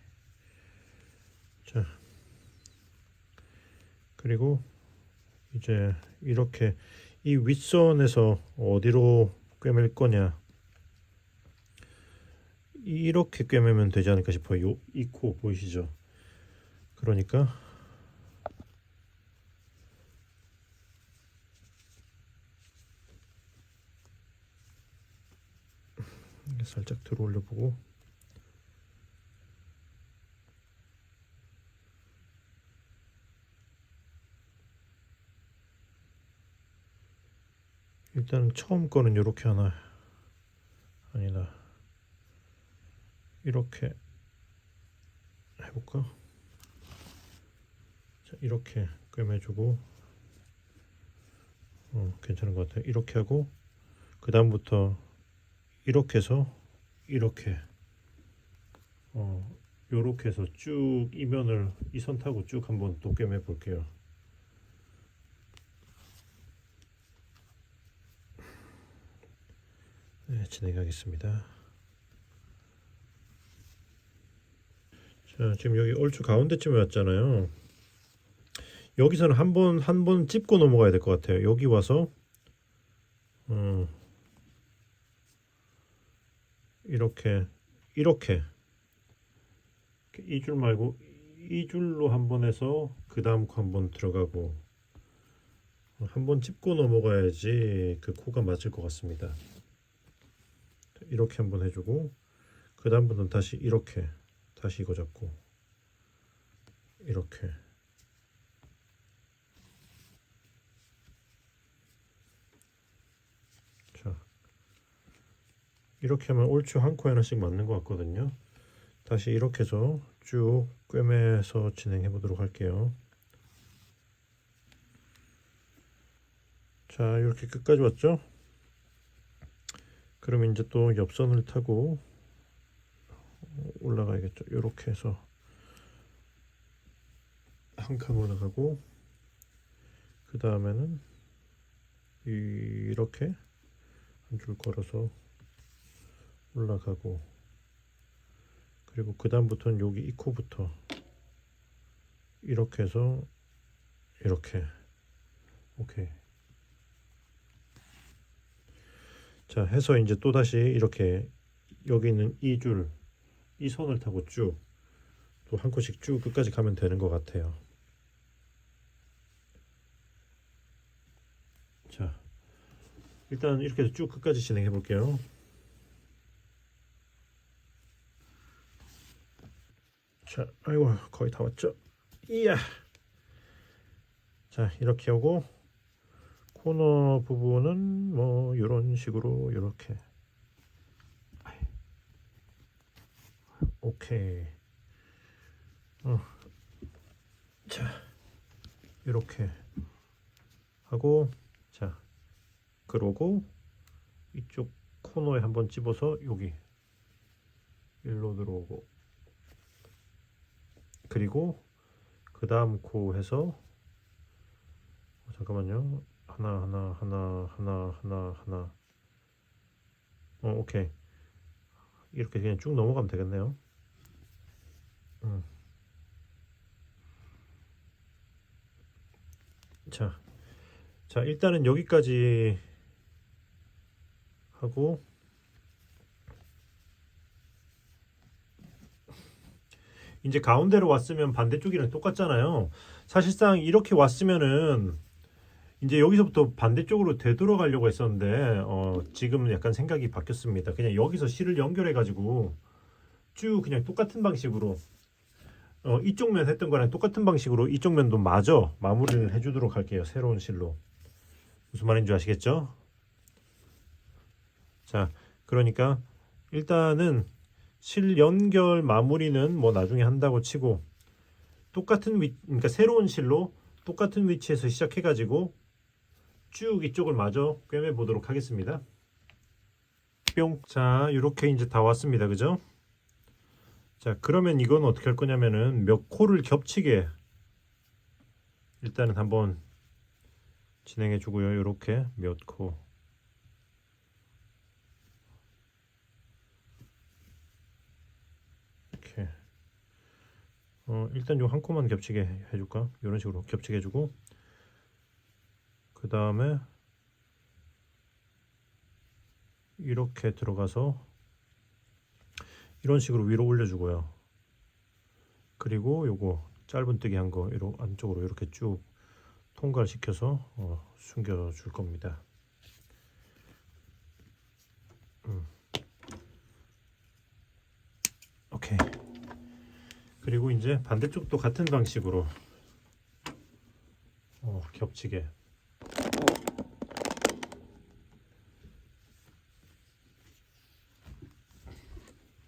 자, 그리고 이제 이렇게 이 윗선에서 어디로 꿰맬 거냐 이렇게 꿰매면 되지 않을까 싶어요. 이 코 보이시죠? 그러니까 살짝 들어 올려 보고 일단 처음 거는 이렇게 하나 아니다 이렇게 해볼까? 자, 이렇게 꿰매주고 괜찮은 것 같아요. 이렇게 하고 그 다음부터 이렇게 해서 이렇게 요렇게 해서 쭉 이면을 이 선 타고 쭉 한번 또 꿰매 볼게요. 네, 진행하겠습니다. 자, 지금 여기 얼추 가운데쯤에 왔잖아요. 여기서는 한 번 찝고 넘어가야 될 것 같아요. 여기 와서 이렇게 이 줄 말고 이 줄로 한번 해서 그 다음 코 한번 들어가고 한번 찝고 넘어가야지 그 코가 맞을 것 같습니다. 이렇게 한번 해주고 그 다음부터는 다시 이렇게 다시 이거 잡고 이렇게 자 이렇게 하면 얼추 한 코에 하나씩 맞는 것 같거든요. 다시 이렇게 해서 쭉 꿰매서 진행해 보도록 할게요. 자, 이렇게 끝까지 왔죠? 그러면 이제 또 옆선을 타고 올라가야겠죠. 이렇게 해서 한 칸 올라가고, 그 다음에는 이렇게 한 줄 걸어서 올라가고, 그리고 그 다음부터는 여기 이 코부터 이렇게 해서 이렇게. 오케이. 자, 해서 이제 또 다시 이렇게 여기 있는 이 선을 타고 쭉 또 한 코씩 쭉 끝까지 가면 되는 것 같아요. 자, 일단 이렇게 해서 쭉 끝까지 진행해 볼게요. 자, 아이고 거의 다 왔죠. 이야. 자, 이렇게 하고 코너 부분은 뭐 이런 식으로 이렇게. 오케이. 자, 이렇게 하고, 자, 그러고 이쪽 코너에 한번 집어서 여기 일로 들어오고, 그리고 그 다음 코 해서 잠깐만요. 하나. 오케이. 이렇게 그냥 쭉 넘어가면 되겠네요. 자, 일단은 여기까지 하고, 이제 가운데로 왔으면 반대쪽이랑 똑같잖아요. 사실상 이렇게 왔으면은 이제 여기서부터 반대쪽으로 되돌아가려고 했었는데 지금은 약간 생각이 바뀌었습니다. 그냥 여기서 실을 연결해 가지고 쭉 그냥 똑같은 방식으로 이쪽 면 했던 거랑 똑같은 방식으로 이쪽 면도 마저 마무리를 해주도록 할게요. 새로운 실로. 무슨 말인지 아시겠죠? 자, 그러니까 일단은 실 연결 마무리는 뭐 나중에 한다고 치고, 그러니까 새로운 실로 똑같은 위치에서 시작해 가지고 쭉 이쪽을 마저 꿰매 보도록 하겠습니다. 뿅. 자, 이렇게 이제 다 왔습니다. 그죠? 자, 그러면 이건 어떻게 할 거냐면은 몇 코를 겹치게 일단은 한번 진행해 주고요. 이렇게 몇 코. 이렇게. 일단 요 한 코만 겹치게 해줄까? 이런 식으로 겹치게 해주고, 그 다음에 이렇게 들어가서 이런 식으로 위로 올려주고요. 그리고 요거 짧은뜨기 한 거 안쪽으로 이렇게 쭉 통과를 시켜서 숨겨줄 겁니다. 오케이. 그리고 이제 반대쪽도 같은 방식으로 겹치게.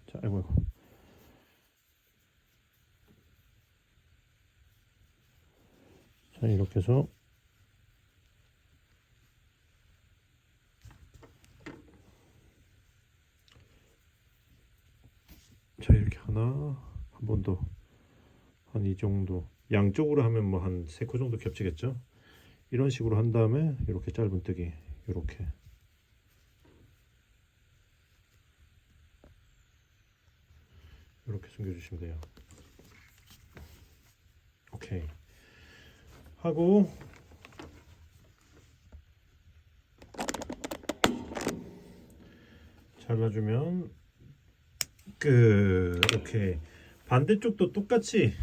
자, 아이고. 자, 이렇게 해서 자, 이렇게 하나, 한 번 더, 한 이 정도. 양쪽으로 하면 뭐 한 3코 정도 겹치겠죠? 이런 식으로 한 다음에 이렇게 짧은뜨기 이렇게. 이렇게 숨겨주시면 돼요. 오케이. 하고 잘라주면 오케이. 반대쪽도 똑같이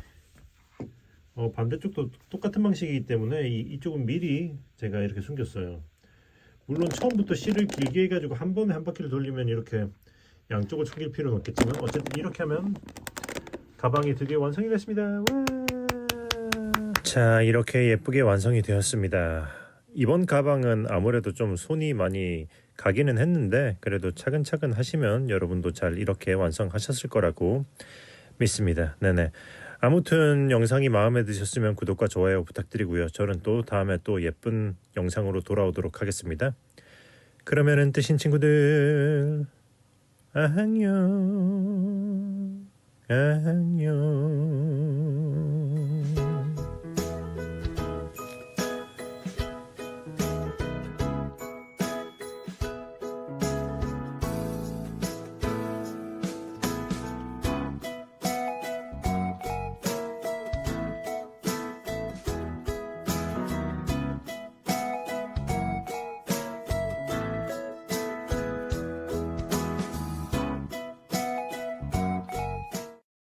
반대쪽도 똑같은 방식이기 때문에 이쪽은 미리 제가 이렇게 숨겼어요. 물론 처음부터 실을 길게 해가지고 한 번에 한 바퀴를 돌리면 이렇게 양쪽을 숨길 필요는 없겠지만 어쨌든 이렇게 하면 가방이 드디어 완성이 됐습니다. 와! 자, 이렇게 예쁘게 완성이 되었습니다. 이번 가방은 아무래도 좀 손이 많이 가기는 했는데 그래도 차근차근 하시면 여러분도 잘 이렇게 완성하셨을 거라고 믿습니다. 네네. 아무튼 영상이 마음에 드셨으면 구독과 좋아요 부탁드리고요. 저는 또 다음에 또 예쁜 영상으로 돌아오도록 하겠습니다. 그러면은 뜨신 친구들 안녕. 안녕.